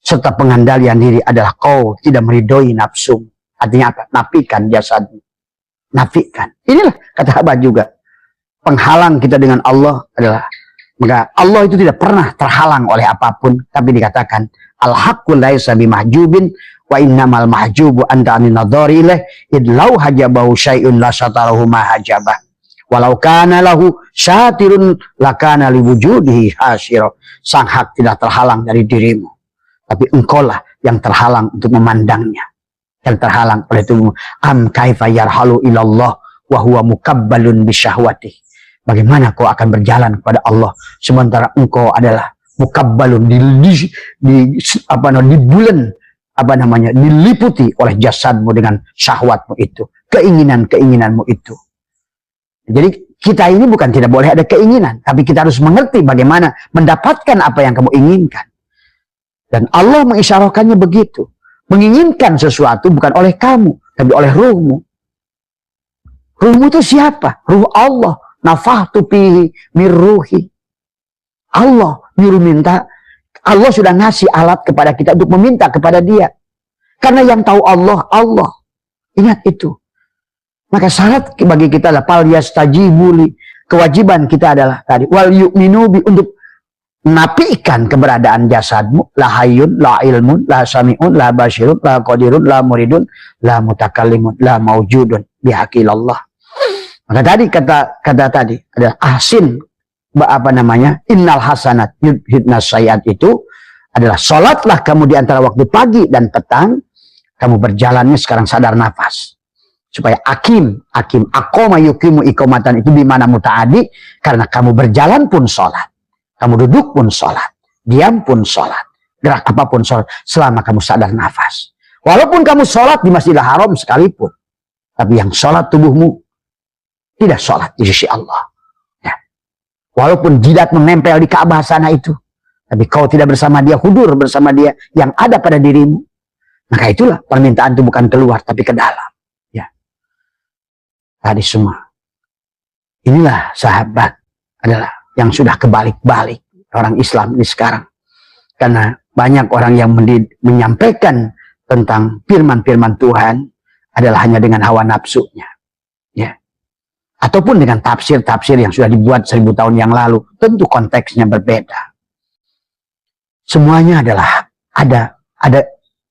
S1: serta pengendalian diri adalah kau tidak meridhoi nafsu. Artinya apa? Nafikan jasadmu. Nafikan. Inilah kata Abah juga. Penghalang kita dengan Allah adalah, maka Allah itu tidak pernah terhalang oleh apapun, tapi dikatakan al-haqqu laisa bimahjubin wa innamal mahjubu anta anin nadhari ilaih idlau hajabahu syai'un la satarahu ma hajabah walau kana lahu syatirun lakana liwujudihi hasyira. Sang hak tidak terhalang dari dirimu, tapi engkaulah yang terhalang untuk memandangnya, yang terhalang oleh tubuhmu. Am kaifa yarhalu ilallah wa huwa mukabbalun bisyahwati. Bagaimana kau akan berjalan kepada Allah sementara engkau adalah mukabbalun, diliputi oleh jasadmu dengan syahwatmu itu, keinginan-keinginanmu itu. Jadi kita ini bukan tidak boleh ada keinginan, tapi kita harus mengerti bagaimana mendapatkan apa yang kamu inginkan. Dan Allah mengisyarahkannya begitu. Menginginkan sesuatu bukan oleh kamu, tapi oleh ruhmu. Ruhmu itu siapa? Ruh Allah. Nafahtu fihi min ruhi. Allah nyuruh minta Allah sudah ngasih alat kepada kita untuk meminta kepada Dia. Karena yang tahu Allah, Allah. Ingat itu. Maka syarat bagi kita adalah fal yastajibuli. Kewajiban kita adalah tadi wal yu'minu bi, untuk menafikan keberadaan jasadmu, la hayyun, la ilmun, la sami'un, la basirun, la qadirun, la muridun, la mutakallimun, la maujudun bihaqilallah. Maka tadi kata tadi adalah ahsin, apa namanya, innal hasanat yudhibnas sayyiat, itu adalah sholatlah kamu di antara waktu pagi dan petang, kamu berjalannya sekarang sadar nafas. Supaya akoma yukimu ikomatan, itu dimana muta'adi, karena kamu berjalan pun sholat, kamu duduk pun sholat, diam pun sholat, gerak apapun sholat, selama kamu sadar nafas. Walaupun kamu sholat di Masjidil Haram sekalipun, tapi yang sholat tubuhmu tidak sholat di sisi Allah. Ya. Walaupun jidat menempel di Ka'bah sana itu, tapi kau tidak bersama Dia, hudur bersama Dia yang ada pada dirimu. Maka itulah permintaan itu bukan keluar, tapi ke dalam. Ya. Tadi semua. Inilah sahabat adalah yang sudah kebalik-balik orang Islam ini sekarang. Karena banyak orang yang menyampaikan tentang firman-firman Tuhan adalah hanya dengan hawa nafsunya. Ya. Ataupun dengan tafsir-tafsir yang sudah dibuat 1000 tahun yang lalu. Tentu konteksnya berbeda. Semuanya adalah ada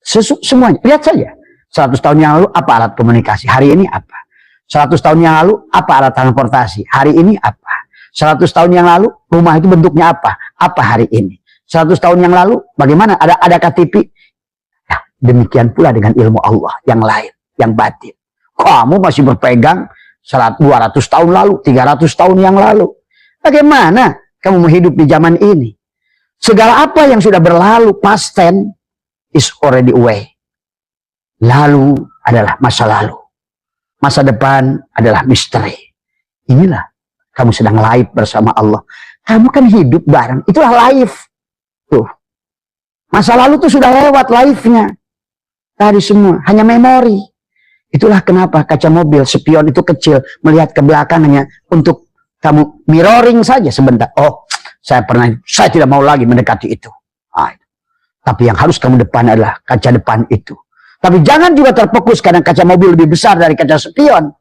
S1: semuanya. Lihat saja. 100 tahun yang lalu apa alat komunikasi? Hari ini apa? 100 tahun yang lalu apa alat transportasi? Hari ini apa? 100 tahun yang lalu rumah itu bentuknya apa? Apa hari ini? 100 tahun yang lalu bagaimana? Adakah TV? Nah, demikian pula dengan ilmu Allah yang lain, yang batin. Kamu masih berpegang 200 tahun lalu, 300 tahun yang lalu. Bagaimana kamu mau hidup di zaman ini? Segala apa yang sudah berlalu, past tense is already away. Lalu adalah masa lalu. Masa depan adalah misteri. Inilah kamu sedang live bersama Allah. Kamu kan hidup bareng. Itulah live. Tuh. Masa lalu tuh sudah lewat live-nya. Tadi semua hanya memori. Itulah kenapa kaca mobil spion itu kecil, melihat ke belakang hanya untuk kamu mirroring saja sebentar. Oh, saya tidak mau lagi mendekati itu. Nah, tapi yang harus kamu depan adalah kaca depan itu. Tapi jangan juga terfokus karena kaca mobil lebih besar dari kaca spion.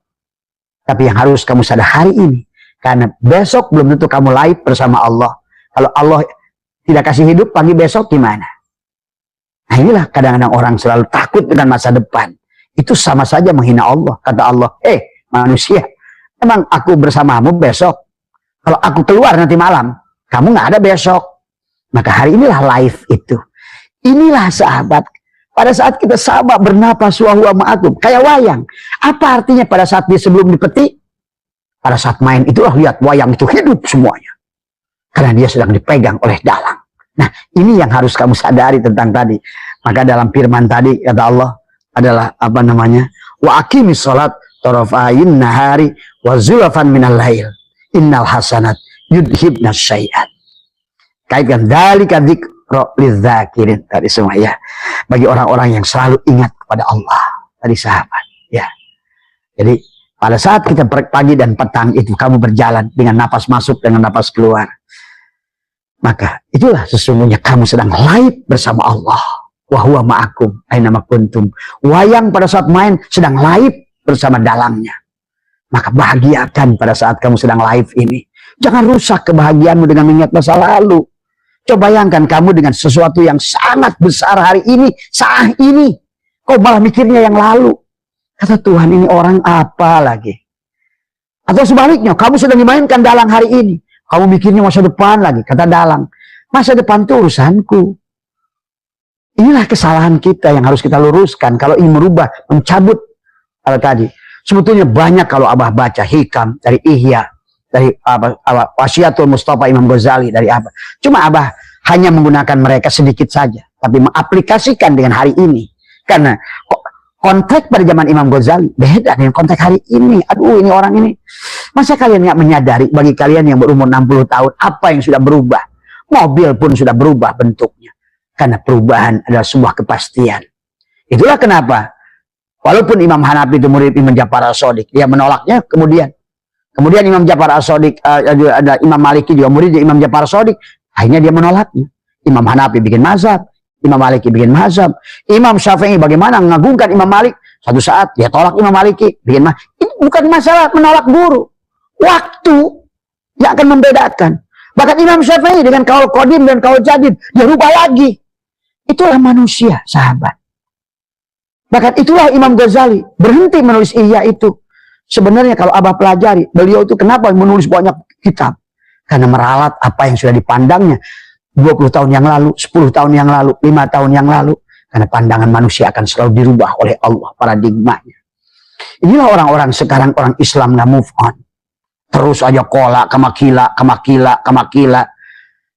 S1: Tapi yang harus kamu sadar hari ini, karena besok belum tentu kamu live bersama Allah. Kalau Allah tidak kasih hidup pagi besok gimana? Nah inilah kadang-kadang orang selalu takut dengan masa depan. Itu sama saja menghina Allah. Kata Allah, manusia, emang aku bersamamu besok? Kalau aku keluar nanti malam, kamu nggak ada besok. Maka hari inilah live itu. Inilah sahabat. Pada saat kita sama bernapas wa huwa ma'akum, kayak wayang. Apa artinya pada saat dia sebelum dipetik? Pada saat main itulah lihat wayang itu hidup semuanya. Karena dia sedang dipegang oleh dalang. Nah ini yang harus kamu sadari tentang tadi. Maka dalam firman tadi kata Allah adalah apa namanya? Wa aqimis shalat tarafayn nahari wa zulfan minal lail. Innal hasanat yudhibnas sayyi'at. Kaitkan dzalika dzikra lidzakirin tadi semua ya. Bagi orang-orang yang selalu ingat kepada Allah. Tadi sahabat ya. Jadi pada saat kita pagi dan petang itu kamu berjalan dengan napas masuk dengan napas keluar. Maka itulah sesungguhnya kamu sedang live bersama Allah. Wahuwa ma'akum aina ma kuntum. Wayang pada saat main sedang live bersama dalangnya. Maka bahagiakan pada saat kamu sedang live ini. Jangan rusak kebahagiaanmu dengan mengingat masa lalu. Coba bayangkan kamu dengan sesuatu yang sangat besar hari ini, saat ini. Kau malah mikirnya yang lalu. Kata Tuhan, ini orang apa lagi? Atau sebaliknya, kamu sedang dimainkan dalang hari ini. Kamu mikirnya masa depan lagi. Kata dalang, masa depan itu urusanku. Inilah kesalahan kita yang harus kita luruskan. Kalau ingin merubah, mencabut tadi. Sebetulnya banyak kalau Abah baca hikam dari Ihya, dari Wasiatul Mustafa Imam Ghazali, dari apa. Cuma Abah hanya menggunakan mereka sedikit saja. Tapi mengaplikasikan dengan hari ini. Karena konteks pada zaman Imam Ghazali beda dengan konteks hari ini. Aduh ini orang ini. Masa kalian nggak menyadari bagi kalian yang berumur 60 tahun apa yang sudah berubah. Mobil pun sudah berubah bentuknya. Karena perubahan adalah sebuah kepastian. Itulah kenapa. Walaupun Imam Hanafi itu murid Imam Ja'far As-Shadiq. Dia menolaknya kemudian. Kemudian Imam Ja'far As-Shadiq, ada Imam Maliki juga murid Imam Ja'far As-Shadiq. Akhirnya dia menolaknya. Imam Hanafi bikin mazhab, Imam Maliki bikin mazhab, Imam Syafi'i bagaimana mengagungkan Imam Malik, satu saat dia tolak Imam Maliki, bikin mazhab. Ini bukan masalah menolak guru, waktu yang akan membedakan. Bahkan Imam Syafi'i dengan kaul qadim dan kaul jadid, dia rubah lagi. Itulah manusia, sahabat. Bahkan itulah Imam Ghazali berhenti menulis Ihya itu. Sebenarnya kalau Abah pelajari, beliau itu kenapa menulis banyak kitab? Karena meralat apa yang sudah dipandangnya 20 tahun yang lalu, 10 tahun yang lalu, 5 tahun yang lalu. Karena pandangan manusia akan selalu dirubah oleh Allah, paradigmanya. Inilah orang-orang sekarang, orang Islam nggak move on. Terus aja kola, kamakila.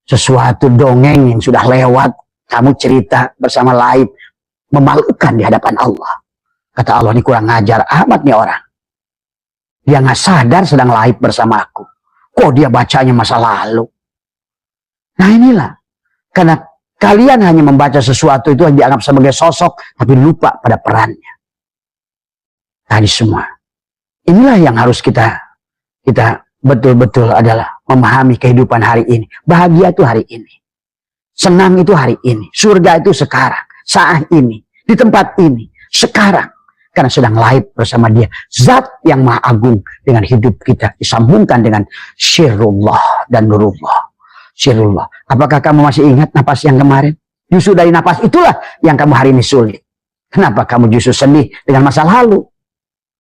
S1: Sesuatu dongeng yang sudah lewat, kamu cerita bersama lain, memalukan di hadapan Allah. Kata Allah, ini kurang ngajar amat nih orang. Dia nggak sadar sedang laib bersama aku. Kok dia bacanya masa lalu? Nah inilah. Karena kalian hanya membaca sesuatu itu yang dianggap sebagai sosok, tapi lupa pada perannya. Tadi semua. Inilah yang harus kita betul-betul adalah memahami kehidupan hari ini. Bahagia itu hari ini. Senang itu hari ini. Surga itu sekarang. Saat ini. Di tempat ini. Sekarang. Karena sedang laib bersama dia. Zat yang maha agung dengan hidup kita. Disambungkan dengan syirullah dan nurullah. Syirullah. Apakah kamu masih ingat napas yang kemarin? Justru dari napas itulah yang kamu hari ini sulit. Kenapa kamu justru sedih dengan masa lalu?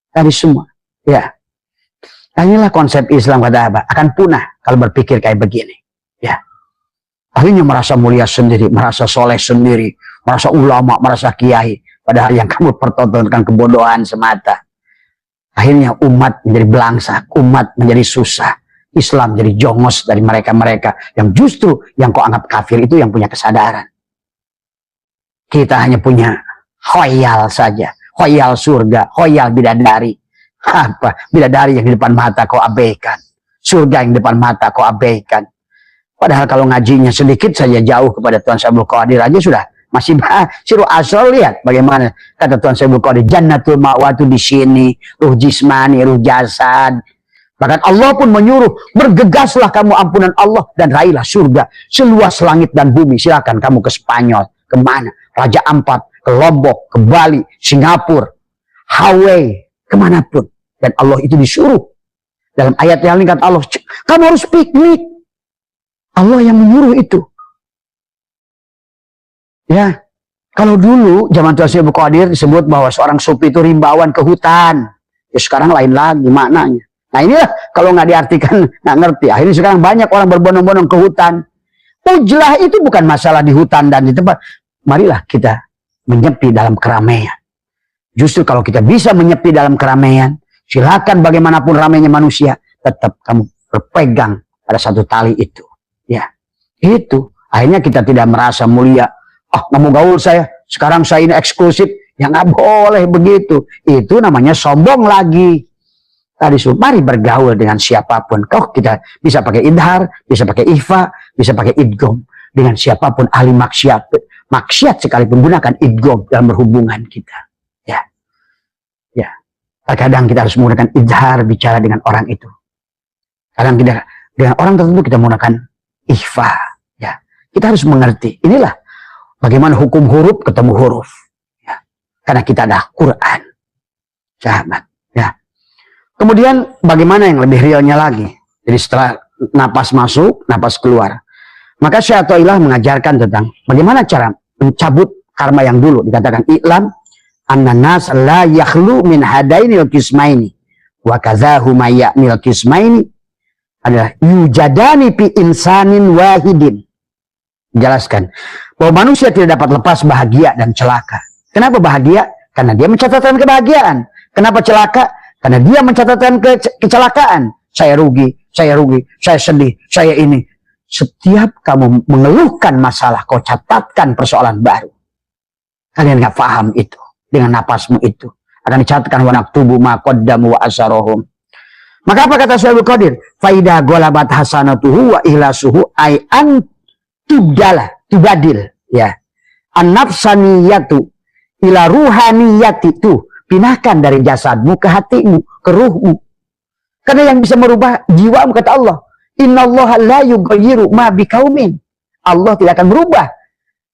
S1: Tadi semua. Ya. Inilah konsep Islam kata Abah. Akan punah kalau berpikir kayak begini. Ya. Akhirnya merasa mulia sendiri. Merasa soleh sendiri. Merasa ulama. Merasa kiai. Padahal yang kamu pertontonkan kebodohan semata. Akhirnya umat menjadi belangsak. Umat menjadi susah. Islam jadi jongos dari mereka-mereka. Yang justru yang kau anggap kafir itu yang punya kesadaran. Kita hanya punya khoyal saja. Khoyal surga. Khoyal bidadari. Apa? Bidadari yang di depan mata kau abaikan. Surga yang di depan mata kau abaikan. Padahal kalau ngajinya sedikit saja jauh kepada Tuhan Syaikhul Qadir aja sudah masih siru asal. Lihat bagaimana kata Tuhan Syaikhul Qadir, jannatul ma'watu di sini, ruh jismani, ruh jasad. Bahkan Allah pun menyuruh, bergegaslah kamu ampunan Allah dan raihlah surga seluas langit dan bumi. Silakan kamu ke Spanyol, kemana? Raja Ampat, ke Lombok, ke Bali, Singapura, Hawaii, kemanapun. Dan Allah itu disuruh. Dalam ayat yang lain kata Allah, kamu harus piknik. Allah yang menyuruh itu. Ya, kalau dulu zaman Tuhan Syaikhul Qadir disebut bahwa seorang sufi itu rimbawan ke hutan. Ya sekarang lain lagi maknanya. Nah inilah kalau nggak diartikan nggak ngerti. Akhirnya sekarang banyak orang berbondong-bondong ke hutan. Ujlah itu bukan masalah di hutan dan di tempat. Marilah kita menyepi dalam keramaian. Justru kalau kita bisa menyepi dalam keramaian, silakan bagaimanapun ramainya manusia, tetap kamu berpegang pada satu tali itu. Ya, itu. Akhirnya kita tidak merasa mulia. Ah, nggak mau gaul saya. Sekarang saya ini eksklusif. Ya nggak boleh begitu. Itu namanya sombong lagi. Tadi mari bergaul dengan siapapun. Kau kita bisa pakai idhar, bisa pakai ikhfa, bisa pakai idgom. Dengan siapapun ahli maksiat. Maksiat sekalipun gunakan idgom dalam berhubungan kita. Ya. Ya. Terkadang kita harus menggunakan idhar bicara dengan orang itu. Kadang kita dengan orang tertentu kita menggunakan ikhfa. Ya. Kita harus mengerti. Inilah bagaimana hukum huruf ketemu huruf. Ya. Karena kita ada Quran. Sahabat. Ya. Kemudian bagaimana yang lebih realnya lagi? Jadi setelah napas masuk, napas keluar. Maka Syekh Athaillah mengajarkan tentang bagaimana cara mencabut karma yang dulu. Dikatakan i'lam annanas la yakhlu min hadainil qismaini wa kadzahu ma ya'nil qismaini adalah yujadani fi insanin wahidin. Jelaskan bahwa manusia tidak dapat lepas bahagia dan celaka. Kenapa bahagia? Karena dia mencatatkan kebahagiaan. Kenapa celaka? Karena dia mencatatkan kecelakaan. Saya rugi, saya sedih, saya ini. Setiap kamu mengeluhkan masalah, kau catatkan persoalan baru. Kalian nggak paham itu. Dengan napasmu itu. Akan dicatatkan wa naktubu ma qaddamu wa asarohum. Maka apa kata Syaikhul Qadir? Faida golabat hasanatuhu wa ihlasuhu ay an tubadil. Ya. An-nafsaniyatu ila ruhaniyati tuh. Pinahkan dari jasadmu ke hatimu, ke ruhmu. Karena yang bisa merubah jiwamu kata Allah. Innallaha la yughayyiru ma biqaumin. Allah tidak akan berubah.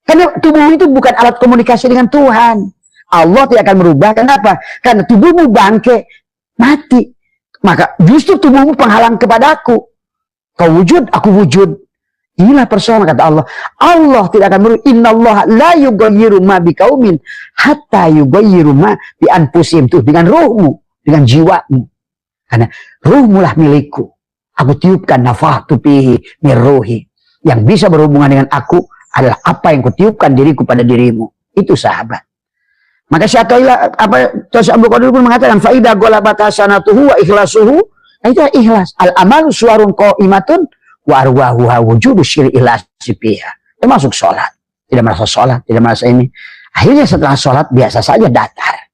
S1: Karena tubuhmu itu bukan alat komunikasi dengan Tuhan. Allah tidak akan berubah. Kenapa? Karena tubuhmu bangke, mati. Maka justru tubuhmu penghalang kepadaku. Kau wujud, aku wujud. Inilah persoalan kata Allah. Allah tidak akan berubah. Innallaha la yughayyiru ma biqaumin hatta yughayyiru ma bi anfusihim. Tuh dengan ruhmu, dengan jiwamu. Karena ruhmu lah milikku. Aku tiupkan nafahtu fihi min ruhi. Yang bisa berhubungan dengan aku adalah apa yang kutiupkan diriku pada dirimu. Itu sahabat. Maka syakailah apa Syekh Abdul Qadir pun mengatakan faida ghalabat hasanatuhu wa ikhlasuhu. Nah, itu ikhlas. Al amalu suwarun qaimatun wa arwahuha wujudu syir'i fiha. Termasuk sholat. Tidak merasa sholat, tidak merasa ini. Akhirnya setelah sholat biasa saja datar.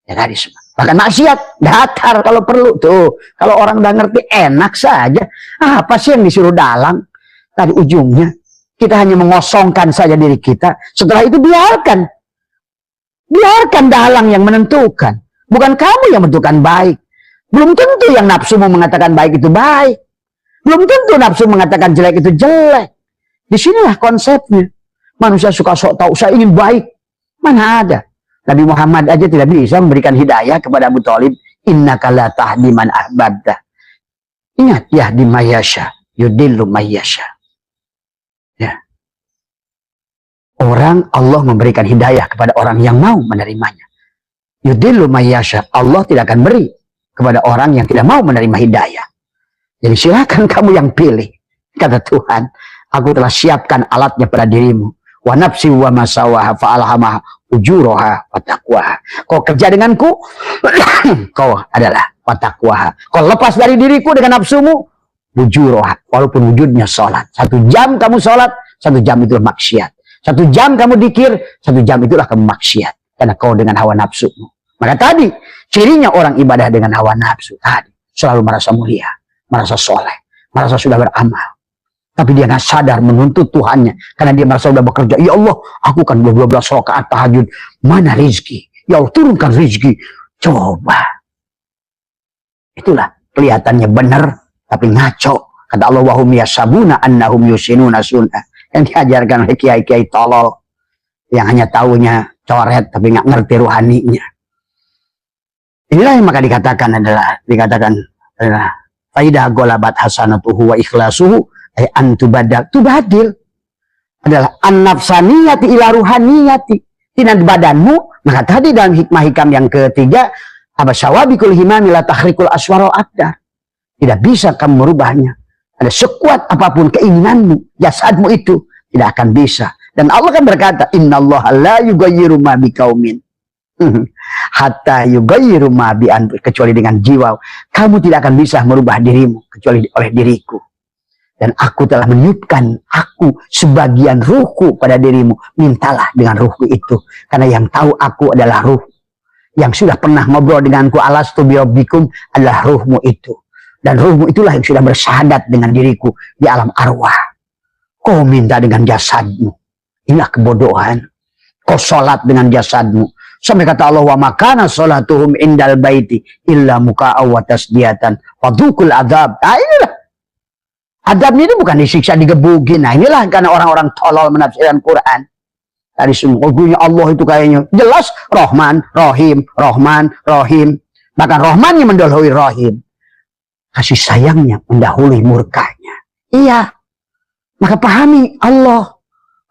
S1: Ya tadi semua. Bahkan maksiat datar kalau perlu tuh. Kalau orang udah ngerti enak saja. Apa sih yang disuruh dalang? Tadi ujungnya kita hanya mengosongkan saja diri kita. Setelah itu biarkan. Biarkan dalang yang menentukan. Bukan kamu yang menentukan baik. Belum tentu yang nafsumu mengatakan baik itu baik. Belum tentu nafsu mengatakan jelek itu jelek. Disinilah konsepnya. Manusia suka sok tahu, saya ingin baik. Mana ada? Nabi Muhammad aja tidak bisa memberikan hidayah kepada Abu Thalib. Innaka la tahdi man ahbabta. Ingat, yahdi mayyasha, yudillu mayyasha. Ya. Orang Allah memberikan hidayah kepada orang yang mau menerimanya. Yudillu mayyasha. Allah tidak akan beri kepada orang yang tidak mau menerima hidayah. Jadi silakan kamu yang pilih. Kata Tuhan, aku telah siapkan alatnya pada dirimu. Wa nafsi wa masawaha fa'alhamaha ujuraha wa taqwaha. Kau kerja denganku, kau adalah wa taqwaha. Kau lepas dari diriku dengan nafsumu, ujuraha. Walaupun wujudnya sholat. 1 jam kamu sholat, 1 jam itu maksiat. 1 jam kamu dikir, 1 jam itulah kamu maksiat. Karena kau dengan hawa nafsumu. Maka tadi, cirinya orang ibadah dengan hawa nafsu. Tadi, selalu merasa mulia, merasa soleh, merasa sudah beramal. Tapi dia nggak sadar menuntut Tuhannya. Karena dia merasa sudah bekerja. Ya Allah, aku kan 12 rakaat tahajud. Mana rizki? Ya Allah, turunkan rizki. Coba. Itulah kelihatannya benar, tapi ngaco. Kata Allah, wahum yasabuna annahum yusinuna sunnah. Yang diajarkan oleh kiai-kiai tolol. Yang hanya tahunya coret, tapi nggak ngerti ruhaninya. Inilah yang maka dikatakan adalah faidah golabat hasanatuhu wa ikhlasuhu ay antubadak tubadil adalah an-nafsaniyati ila ruhaniyati. Tidak badanmu, maka tadi dalam hikmah hikam yang ketiga apa syawabikul himami la tahrikul aswarul abdar. Tidak bisa kamu merubahnya. Ada sekuat apapun keinginanmu, jasadmu itu tidak akan bisa. Dan Allah kan berkata, innallaha la yughayyiru ma biqaumin hatta yughayyiru ma bi anfusihim, kecuali dengan jiwa. Kamu tidak akan bisa merubah dirimu kecuali oleh diriku. Dan aku telah meniupkan aku sebagian ruhku pada dirimu. Mintalah dengan ruhku itu. Karena yang tahu aku adalah ruh. Yang sudah pernah ngobrol denganku alastu birabbikum adalah ruhmu itu. Dan ruhmu itulah yang sudah bersyahadat dengan diriku di alam arwah. Kau minta dengan jasadmu. Inilah kebodohan. Kau sholat dengan jasadmu. Sampai kata Allah, wa makana sholatuhum indal baiti illa muka'aw wa tasdiyatan wa dhukul adhab. Nah inilah. Adab ini bukan disiksa, digebukin. Nah inilah karena orang-orang tolol menafsirkan Quran. Tadi semua gurunya Allah itu kayaknya jelas Rahman, Rahim, Rahman, Rahim. Bahkan Rahmannya mendahului Rahim. Kasih sayangnya mendahului murkanya. Iya. Maka pahami Allah.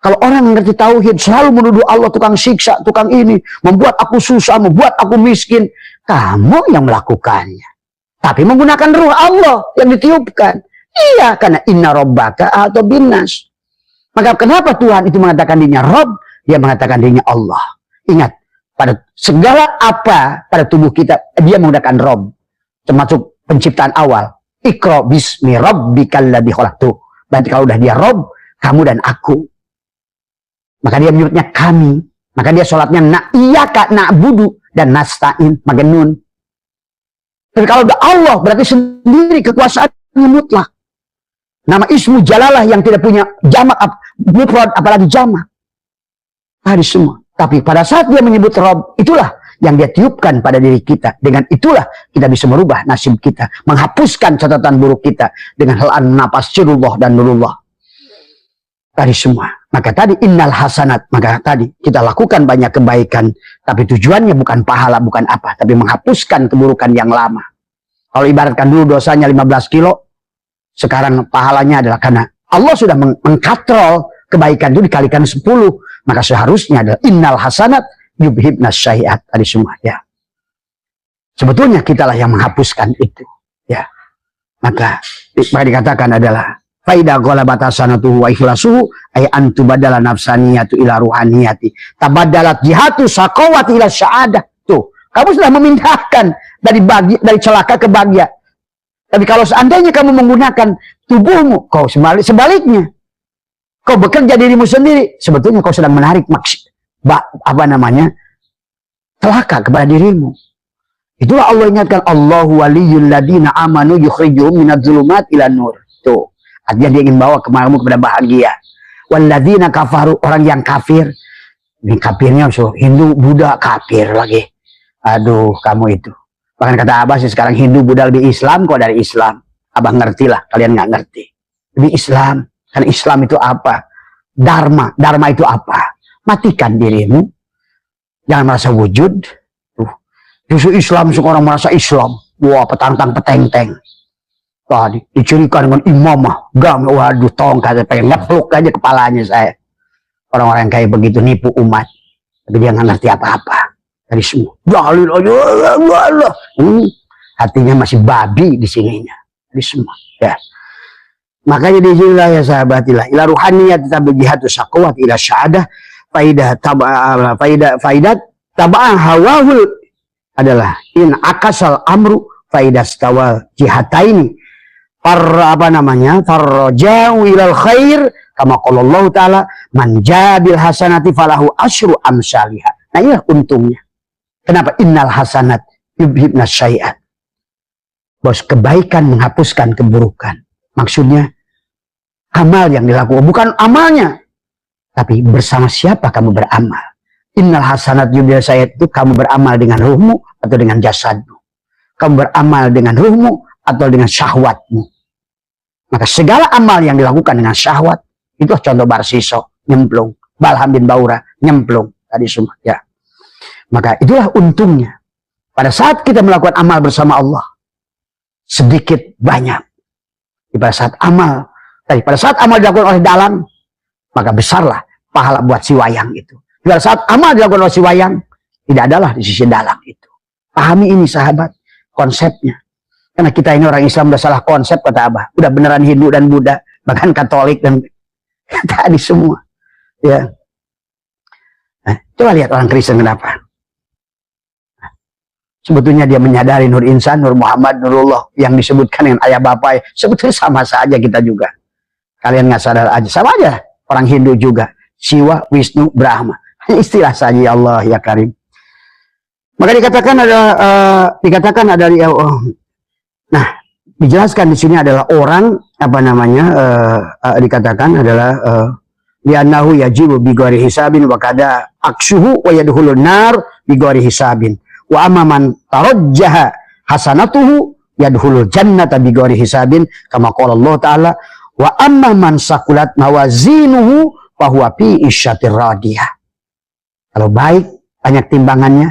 S1: Kalau orang yang ngerti tauhid selalu menuduh Allah tukang siksa, tukang ini, membuat aku susah, membuat aku miskin. Kamu yang melakukannya. Tapi menggunakan ruh Allah yang ditiupkan. Iya, karena inna rabbaka atau binas. Maka kenapa Tuhan itu mengatakan dirinya Rabb? Dia mengatakan dirinya Allah. Ingat, pada segala apa pada tubuh kita, dia menggunakan Rabb. Termasuk penciptaan awal. Iqra bismi rabbikal ladzi khalaq. Berarti kalau udah dia Rabb, kamu dan aku. Maka dia menyebutnya kami. Maka dia sholatnya iyyaka na'budu dan nasta'in. Maka nun. Dan kalau udah Allah, berarti sendiri kekuasaannya mutlak. Nama ismu jalalah yang tidak punya jamak, mufrad apalagi jamak. Tadi semua. Tapi pada saat dia menyebut Rabb, itulah yang dia tiupkan pada diri kita. Dengan itulah kita bisa merubah nasib kita. Menghapuskan catatan buruk kita. Dengan helaan napas sirullah dan nurullah. Tadi semua. Maka tadi innal hasanat. Maka tadi kita lakukan banyak kebaikan. Tapi tujuannya bukan pahala, bukan apa. Tapi menghapuskan keburukan yang lama. Kalau ibaratkan dulu dosanya 15 kilo. Sekarang pahalanya adalah karena Allah sudah mengkatrol kebaikan itu dikalikan 10. Maka seharusnya adalah innal hasanat yubhibnas sayyi'at. Tadi semua ya. Sebetulnya kitalah yang menghapuskan itu. Ya. Maka dikatakan adalah faida ghalabat hasanatuhu wa ikhlasuhu ay antu badala nafsaniyatu ila ruhaniyati tabaddalat jihatu saqawati ila syaadah. Tuh, kamu sudah memindahkan dari celaka ke bahagia. Tapi kalau seandainya kamu menggunakan tubuhmu, kau sebaliknya. Kau bekerja dirimu sendiri, sebetulnya kau sedang menarik celaka kepada dirimu. Itulah Allah ingatkan, Allahu waliyul ladina amanu yukhrijuhum minadz-dzulumat ila nur. Tuh. Artinya dia ingin bawa kamu kepada bahagia. Walladzina kafaru, orang yang kafir. Ini kafirnya Hindu, Buddha, kafir lagi. Aduh, kamu itu. Bahkan kata Abah sih sekarang Hindu, Buddha lebih Islam kok dari Islam. Abah ngerti lah, kalian nggak ngerti. Lebih Islam. Karena Islam itu apa? Dharma. Dharma itu apa? Matikan dirimu. Jangan merasa wujud. Tuh. Justru Islam, suka orang merasa Islam. Wah, petantang-peteng-teng. Tadi dicirikan dengan imamah, waduh tongkat, pengen ngepluk aja kepalanya saya. Orang-orang yang kayak begitu nipu umat, tapi dia nggak ngerti apa-apa dari semua. Dalil aja, hatinya masih babi di sininya, dari semua. Ya, makanya disinilah ya sahabatilah, ila ruhaniyat tabjihatu saqawat ila syaadah faidat tabaan hawahul adalah in akasal amru faidat stawal jihataini. Farrajau ilal khair kama qala Allah taala man jabil hasanati falahu asyru amsalihha. Nah, inilah untungnya. Kenapa innal hasanat yubhibnas sayyi'at? Bos, kebaikan menghapuskan keburukan. Maksudnya amal yang dilakukan bukan amalnya, tapi bersama siapa kamu beramal. Innal hasanat yubhibnas sayyi'at itu kamu beramal dengan ruhmu atau dengan jasadmu. Kamu beramal dengan ruhmu atau dengan syahwatmu. Maka segala amal yang dilakukan dengan syahwat, itu contoh Barsiso, nyemplung. Balham bin Baura, nyemplung. Tadi semua, ya. Maka itulah untungnya. Pada saat kita melakukan amal bersama Allah, sedikit banyak. Pada saat amal dilakukan oleh dalang, maka besarlah pahala buat si wayang itu. Pada saat amal dilakukan oleh si wayang, tidak adalah di sisi dalang itu. Pahami ini sahabat, konsepnya. Karena kita ini orang Islam udah salah konsep kata Abah. Udah beneran Hindu dan Buddha. Bahkan Katolik dan tadi semua. Ya. Nah, coba lihat orang Kristen kenapa. Nah, sebetulnya dia menyadari Nur Insan, Nur Muhammad, Nurullah. Yang disebutkan dengan ayah bapak. Sebetulnya sama saja kita juga. Kalian nggak sadar aja. Sama aja. Orang Hindu juga. Siwa, Wisnu, Brahma. Hanya istilah saja ya Allah ya Karim. Maka dikatakan ada nah, dijelaskan di sini adalah orang dikatakan adalah li'annahu yajibu bi ghairi hisabin wa kada aksuhu wa yadkhulun nar bi ghairi hisabin wa amma man tarajjaha hasanatuhu yadkhulul jannata bi ghairi hisabin kama qala Allah taala wa amma man saqulat mawazinuhu fa huwa fi isyatir radiyah. Kalau baik banyak timbangannya,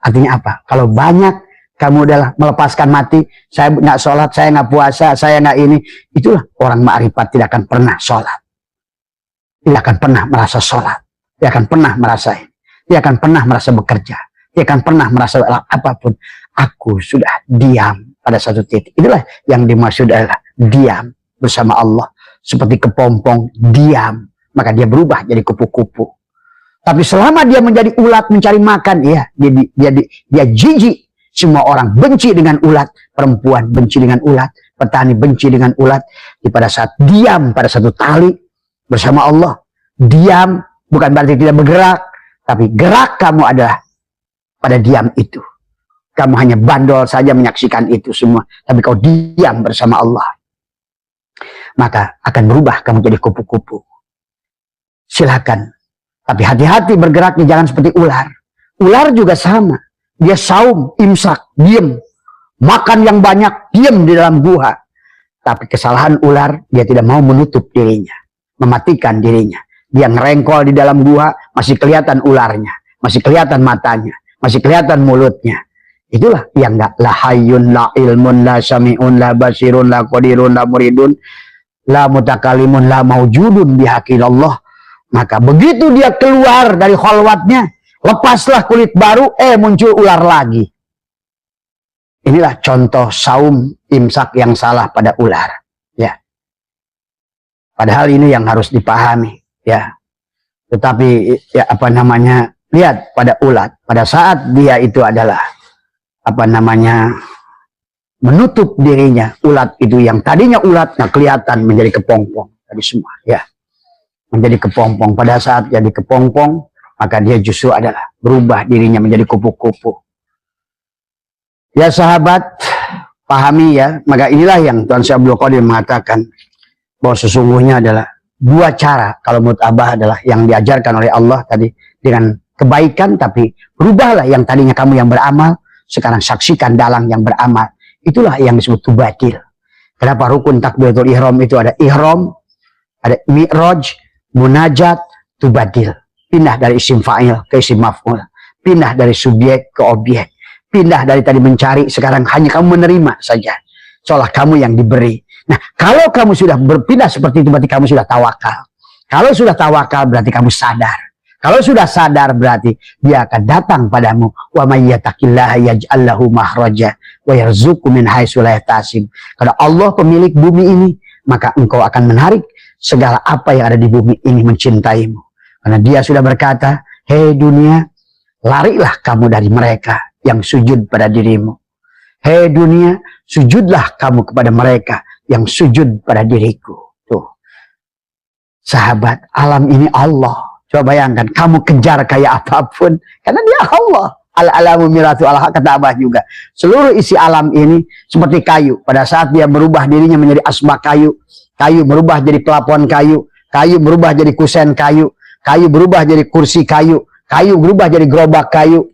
S1: artinya apa? Kalau banyak kamu adalah melepaskan mati, saya nggak sholat, saya nggak puasa, saya nggak ini. Itulah orang ma'rifat tidak akan pernah sholat. Tidak akan pernah merasa sholat. Tidak akan pernah merasa ini. Tidak akan pernah merasa bekerja. Tidak akan pernah merasa apapun. Aku sudah diam pada satu titik. Itulah yang dimaksud adalah diam bersama Allah. Seperti kepompong, diam. Maka dia berubah jadi kupu-kupu. Tapi selama dia menjadi ulat mencari makan, ya, dia jijik. Semua orang benci dengan ulat, perempuan benci dengan ulat, petani benci dengan ulat. Pada saat diam pada satu tali bersama Allah, diam bukan berarti tidak bergerak, tapi gerak kamu adalah pada diam itu. Kamu hanya bandol saja menyaksikan itu semua, tapi kau diam bersama Allah. Maka akan berubah kamu jadi kupu-kupu. Silakan, tapi hati-hati bergeraknya jangan seperti ular. Ular juga sama. Dia saum, imsak, diem. Makan yang banyak, diem di dalam gua. Tapi kesalahan ular, dia tidak mau menutup dirinya. mematikan dirinya. Dia ngerengkol di dalam gua, masih kelihatan ularnya, masih kelihatan matanya, masih kelihatan mulutnya. Itulah yang enggak la hayyun la ilmun la sami'un la basirun la qadirun la muridun la mutakalimun la maujudun bihaqillallah. Maka begitu dia keluar dari khalwatnya, lepaslah kulit baru, muncul ular lagi. Inilah contoh saum imsak yang salah pada ular, ya. Padahal ini yang harus dipahami, ya. Tetapi ya apa namanya, lihat pada ulat, pada saat dia itu adalah apa namanya, menutup dirinya, ulat itu yang tadinya ulatnya kelihatan menjadi kepompong tadi semua, ya, menjadi kepompong. Pada saat jadi kepompong, maka dia justru adalah berubah dirinya menjadi kupu-kupu. Ya sahabat, pahami ya. Maka inilah yang Tuan Syekh Abdul Qadir mengatakan bahwa sesungguhnya adalah dua cara. Kalau menurut Abah adalah yang diajarkan oleh Allah tadi dengan kebaikan, tapi berubahlah yang tadinya kamu yang beramal, sekarang saksikan dalang yang beramal. Itulah yang disebut tubadil. Kenapa rukun takbiratul ihram itu ada ihram, ada mi'raj, munajat, tubadil. Pindah dari isim fa'il ke isim maf'ul. Pindah dari subjek ke objek. Pindah dari tadi mencari, sekarang hanya kamu menerima saja. Seolah kamu yang diberi. Nah, kalau kamu sudah berpindah seperti itu, berarti kamu sudah tawakal. Kalau sudah tawakal, berarti kamu sadar. Kalau sudah sadar, berarti dia akan datang padamu. Wa may yattaqillaha yaj'al lahu makhraja wa yarzuqhu min haitsu la yahtasib. Karena Allah pemilik bumi ini, maka engkau akan menarik segala apa yang ada di bumi ini mencintaimu. Karena dia sudah berkata, hei dunia, larilah kamu dari mereka yang sujud pada dirimu. Hei dunia, sujudlah kamu kepada mereka yang sujud pada diriku. Tuh. Sahabat, alam ini Allah. Coba bayangkan, kamu kejar kayak apapun, karena dia Allah. Al-alamu miratu Allah, kata Abah juga. Seluruh isi alam ini seperti kayu. Pada saat dia berubah dirinya menjadi asbak kayu, kayu berubah jadi pelapon kayu, kayu berubah jadi kusen kayu, kayu berubah jadi kursi kayu, kayu berubah jadi gerobak kayu.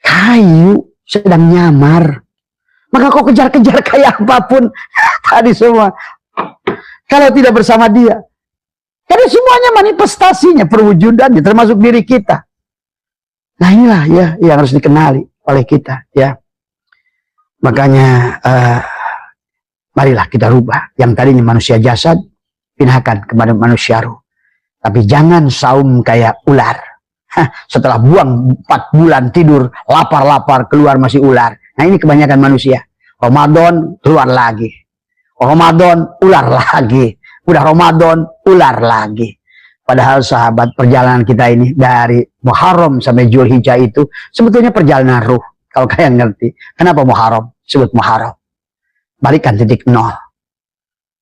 S1: Kayu sedang nyamar. Maka kau kejar-kejar kayak apapun tadi semua, kalau tidak bersama dia. Karena semuanya manifestasinya, perwujudannya, termasuk diri kita. Nah inilah ya yang harus dikenali oleh kita, ya. Makanya marilah kita rubah. Yang tadinya manusia jasad, pindahkan kepada manusia ruh. Tapi jangan saum kayak ular. Setelah buang 4 bulan tidur, lapar-lapar, keluar masih ular. Nah ini kebanyakan manusia. Ramadan, keluar lagi. Ramadan, ular lagi. Udah Ramadan, ular lagi. Padahal sahabat, perjalanan kita ini dari Muharram sampai Zulhijjah itu sebetulnya perjalanan ruh. Kalau kalian ngerti. Kenapa Muharram? Sebut Muharram. Balikan titik nol.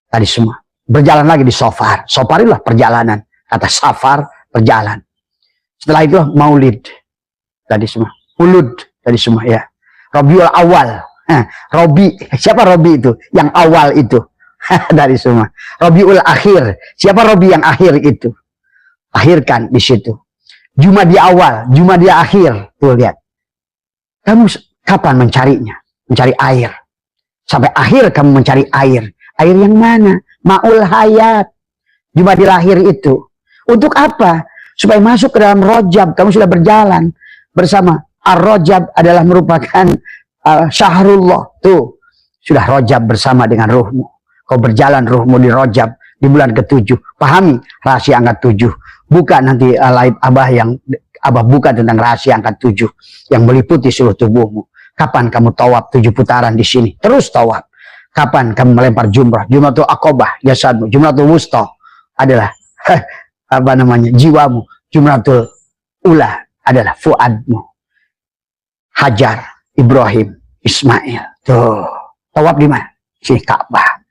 S1: Tadi semua. Berjalan lagi di Safar. Safar itulah perjalanan. Kata Safar, perjalanan. Setelah itu Maulid. Tadi semua. Ulud. Tadi semua ya. Rabiul Awal. Robi. Siapa Robi itu? Yang awal itu. Dari semua. Rabiul Akhir. Siapa Robi yang akhir itu? Akhirkan di situ. Jumadi awal. Jumadi akhir. Tuh lihat. Kamu kapan mencarinya? Mencari air. Sampai akhir kamu mencari air. Air yang mana? Ma'ul hayat. Jumadi lahir itu. Untuk apa? Supaya masuk ke dalam Rajab. Kamu sudah berjalan bersama. Ar-Rajab adalah merupakan syahrullah. Tuh. Sudah Rajab bersama dengan ruhmu. Kau berjalan ruhmu di Rajab. Di bulan ke-7. Pahami rahasia angka 7. Buka nanti live Abah yang Abah buka tentang rahasia angka 7. Yang meliputi seluruh tubuhmu. Kapan kamu tawaf 7 putaran di sini? Terus tawaf. Kapan kamu melempar jumrah? Jumratul Aqobah. Jasadmu. Jumratul Wusta adalah apa namanya, jiwamu. Jumratul Ula adalah fuadmu. Hajar, Ibrahim, Ismail. Tuh. Tawaf di mana? Sini Ka'bah.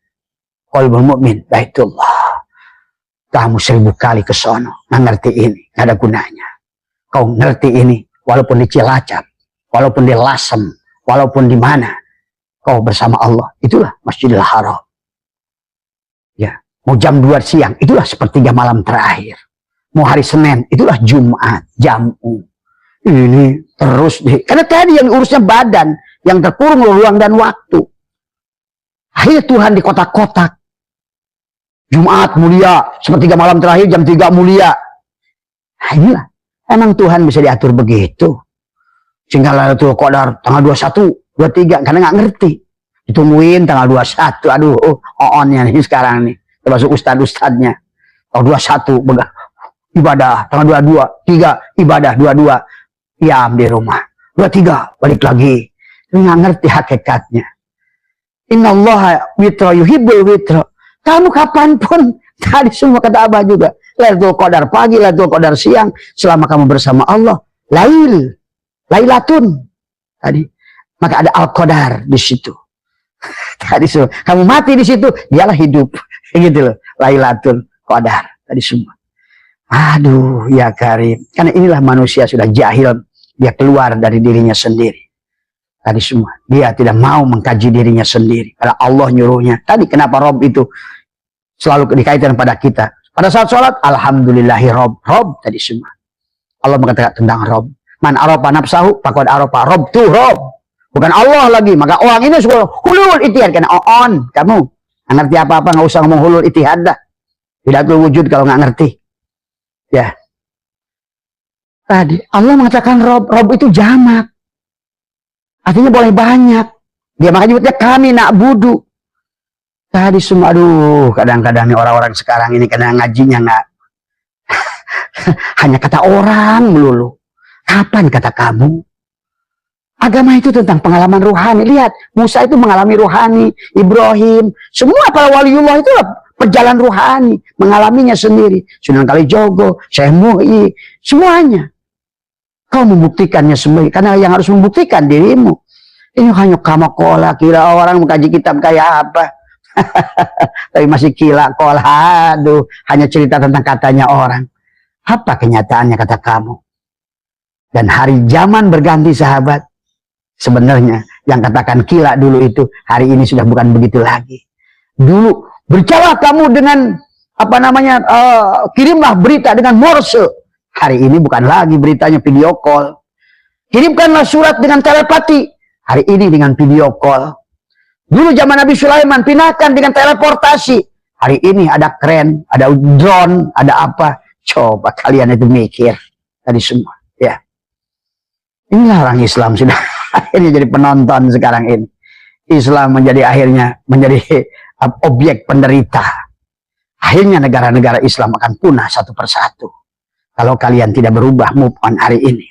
S1: Qalbul mu'min, Baitullah. Kamu 1000 kali ke sono. Nggak ngerti ini. Nggak ada gunanya. Kau ngerti ini. Walaupun di Cilacap. Walaupun di Lasem. Walaupun di mana. Kau bersama Allah. Itulah Masjidil Haram. Ya. Mau jam 2 siang, itulah sepertiga malam terakhir. Mau hari Senin, itulah Jumat, jamu. Ini terus deh. Karena tadi yang urusnya badan, yang terkurung ruang dan waktu. Akhirnya Tuhan di kotak-kotak. Jumat mulia, sepertiga malam terakhir jam 3 mulia. Nah, inilah. Emang Tuhan bisa diatur begitu. Sehingga Lailatul Qadar tanggal 21, 23, karena nggak ngerti. Ditungguin tanggal 21, aduh, on-nya nih sekarang nih. Termasuk ustad-ustadnya. Tanggal 21, ibadah. Tanggal 22, 3, ibadah. 22, diam di rumah. 23, balik lagi. Ini nggak ngerti hakikatnya. Innallaha witra yuhibbul witra. Kamu kapanpun, tadi semua kata Abah juga. Lailatul Qadar pagi, Lailatul Qadar siang. Selama kamu bersama Allah, Lailatun. Tadi, maka ada Al-Qadar di situ. Tadi semua, kamu mati di situ, dialah hidup. Gitu loh, Lailatul Qadar. Tadi semua. Aduh, ya Karim. Karena inilah manusia sudah jahil. Dia keluar dari dirinya sendiri. Tadi semua. Dia tidak mau mengkaji dirinya sendiri. Karena Allah nyuruhnya. Tadi kenapa Rob itu selalu dikaitkan pada kita. Pada saat sholat, Alhamdulillahi Rob. Rob tadi semua. Allah mengatakan tentang Rob. Man aropa nafsahu, faqad aropa Rob tuh Rob. Bukan Allah lagi. Maka orang ini suka hulul itihad. Karena on. Kamu nggak ngerti apa-apa. Nggak usah ngomong hulul itihad dah. Tidak perlu wujud kalau nggak ngerti. Ya. Tadi Allah mengatakan Rob. Rob itu jamak. Artinya boleh banyak. Dia makanya nyebutnya kami nak budu. Tadi semua, aduh, kadang-kadang nih orang-orang sekarang ini karena ngajinya nggak hanya kata orang melulu. Kapan kata kamu? Agama itu tentang pengalaman ruhani. Lihat, Musa itu mengalami ruhani, Ibrahim, semua para waliullah itu perjalanan ruhani, mengalaminya sendiri. Sunan Kalijogo, Syekh Mu'i, semuanya. Kau membuktikannya sendiri, karena yang harus membuktikan dirimu. Ini hanya kamakola, kira orang mengkaji kitab kayak apa. Tapi masih kila kola, aduh, hanya cerita tentang katanya orang. Apa kenyataannya kata kamu? Dan hari zaman berganti sahabat. Sebenarnya yang katakan kila dulu itu hari ini sudah bukan begitu lagi. Dulu berbicara kamu dengan apa namanya, kirimlah berita dengan morse. Hari ini bukan lagi beritanya video call. Kirimkanlah surat dengan telepati. Hari ini dengan video call. Dulu zaman Nabi Sulaiman pinahkan dengan teleportasi. Hari ini ada keren, ada drone, ada apa. Coba kalian itu mikir. Tadi semua. Ya. Inilah orang Islam sudah akhirnya jadi penonton sekarang ini. Islam akhirnya menjadi objek penderita. Akhirnya negara-negara Islam akan punah satu persatu. Kalau kalian tidak berubah move on hari ini.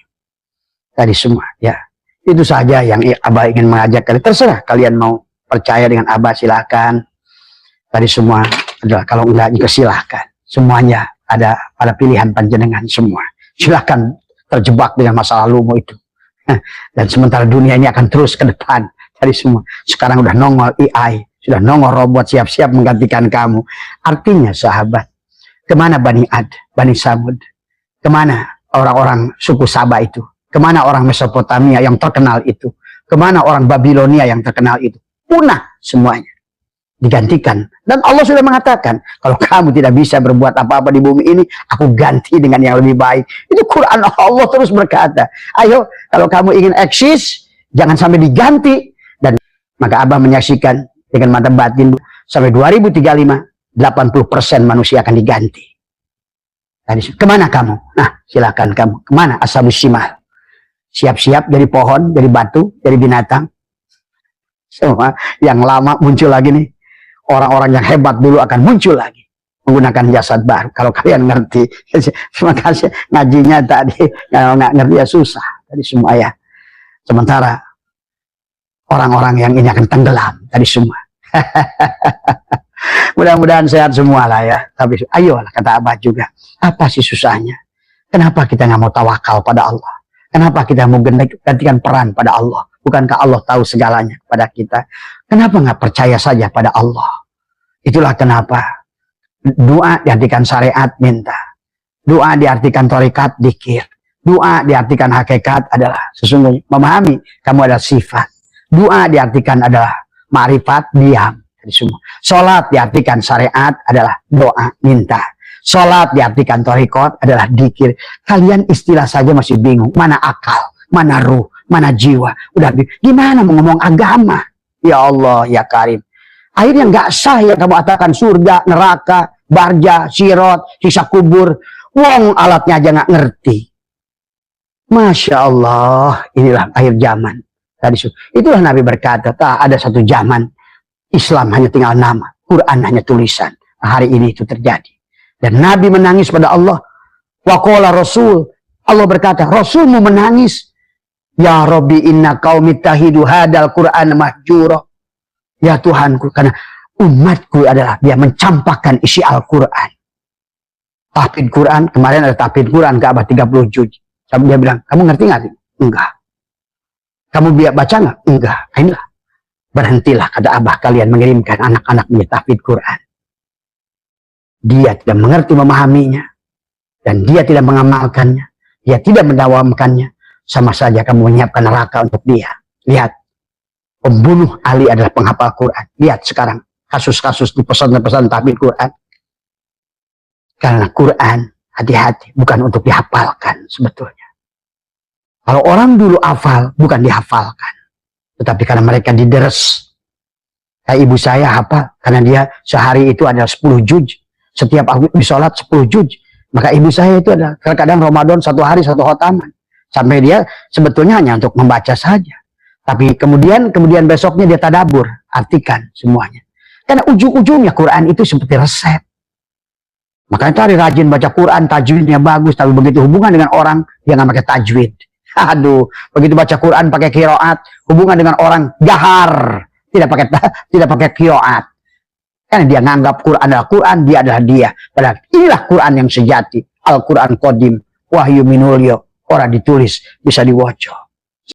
S1: Tadi semua. Ya. Itu saja yang Abah ingin mengajak kalian. Terserah kalian mau percaya dengan Abah, silakan. Tadi semua adalah kalau enggak juga silahkan. Semuanya ada pada pilihan panjenengan semua. Silahkan terjebak dengan masa lalumu itu. Dan sementara dunia ini akan terus ke depan. Tadi semua. Sekarang udah nongol AI, sudah nongol robot siap-siap menggantikan kamu. Artinya sahabat, kemana Bani Ad, Bani Samud? Kemana orang-orang suku Sabah itu? Kemana orang Mesopotamia yang terkenal itu? Kemana orang Babilonia yang terkenal itu? Punah semuanya. Digantikan. Dan Allah sudah mengatakan, kalau kamu tidak bisa berbuat apa-apa di bumi ini, aku ganti dengan yang lebih baik. Itu Quran Allah terus berkata. Ayo, kalau kamu ingin eksis, jangan sampai diganti. Dan maka Abah menyaksikan dengan mata batin, sampai 2035, 80% manusia akan diganti. Kemana kamu? Nah, silakan kamu. Kemana ashabus shimal? Siap-siap dari pohon, dari batu, dari binatang. Semua yang lama muncul lagi nih. Orang-orang yang hebat dulu akan muncul lagi. Menggunakan jasad baru. Kalau kalian ngerti. Terima kasih. Ngajinya tadi. Kalau nggak ngerti ya susah. Tadi semua ya. Sementara orang-orang yang ini akan tenggelam. Tadi semua. Mudah-mudahan sehat semua lah ya. Tapi ayolah kata Abah juga. Apa sih susahnya? Kenapa kita nggak mau tawakal pada Allah? Kenapa kita mau gantikan peran pada Allah? Bukankah Allah tahu segalanya pada kita? Kenapa nggak percaya saja pada Allah? Itulah kenapa doa diartikan syariat minta. Doa diartikan thariqat dzikir. Doa diartikan hakikat adalah sesungguhnya memahami kamu ada sifat. Doa diartikan adalah ma'rifat diam. Semua. Sholat diartikan syariat adalah doa minta. Sholat diartikan thariqat adalah dzikir. Kalian istilah saja masih bingung. Mana akal? Mana ruh? Mana jiwa? Udah gimana mau ngomong agama? Ya Allah, ya Karim. Air yang nggak sah yang kamu katakan surga, neraka, barja, sirot, sisa kubur. Wong alatnya aja nggak ngerti. Masya Allah, inilah akhir zaman. Itulah Nabi berkata, tak ada satu zaman Islam hanya tinggal nama, Quran hanya tulisan. Hari ini itu terjadi. Dan Nabi menangis pada Allah. Waqala Rasul, Allah berkata, Rasulmu menangis. Ya Rabbi inna qaumi tahidu hadal Quran mahjura. Ya Tuhanku, karena umatku adalah dia mencampakkan isi Al-Quran. Tahfidz Quran, kemarin ada tahfidz Quran Ka'bah 30 juz. Dia bilang, kamu ngerti nggak? Enggak. Kamu biar baca nggak? Enggak. Inilah. Berhentilah kata Abah kalian mengirimkan anak-anaknya tahfidz Quran. Dia tidak mengerti memahaminya. Dan dia tidak mengamalkannya. Dia tidak mendawamkannya. Sama saja kamu menyiapkan neraka untuk dia. Lihat. Pembunuh Ali adalah penghafal Quran. Lihat sekarang kasus-kasus di pesan-pesan tahfidz Quran. Karena Quran, hati-hati, bukan untuk dihafalkan sebetulnya. Kalau orang dulu hafal, bukan dihafalkan. Tetapi karena mereka dideres. Kayak ibu saya hafal, karena dia sehari itu ada 10 juz. Setiap habis sholat 10 juz. Maka ibu saya itu ada, kadang Ramadan 1 hari 1 khotaman. Sampai dia sebetulnya hanya untuk membaca saja. Tapi kemudian besoknya dia tadabur, artikan semuanya. Karena ujung-ujungnya Quran itu seperti resep. Makanya tadi rajin baca Quran, tajwidnya bagus, tapi begitu hubungan dengan orang, dia nggak pakai tajwid. Aduh, begitu baca Quran pakai qiraat, hubungan dengan orang gahar, tidak pakai qiraat. Karena dia nganggap Quran adalah Quran, dia adalah dia. Padahal inilah Quran yang sejati, Al-Quran Qadim, Wahyu Minulyo, orang ditulis bisa diwoco.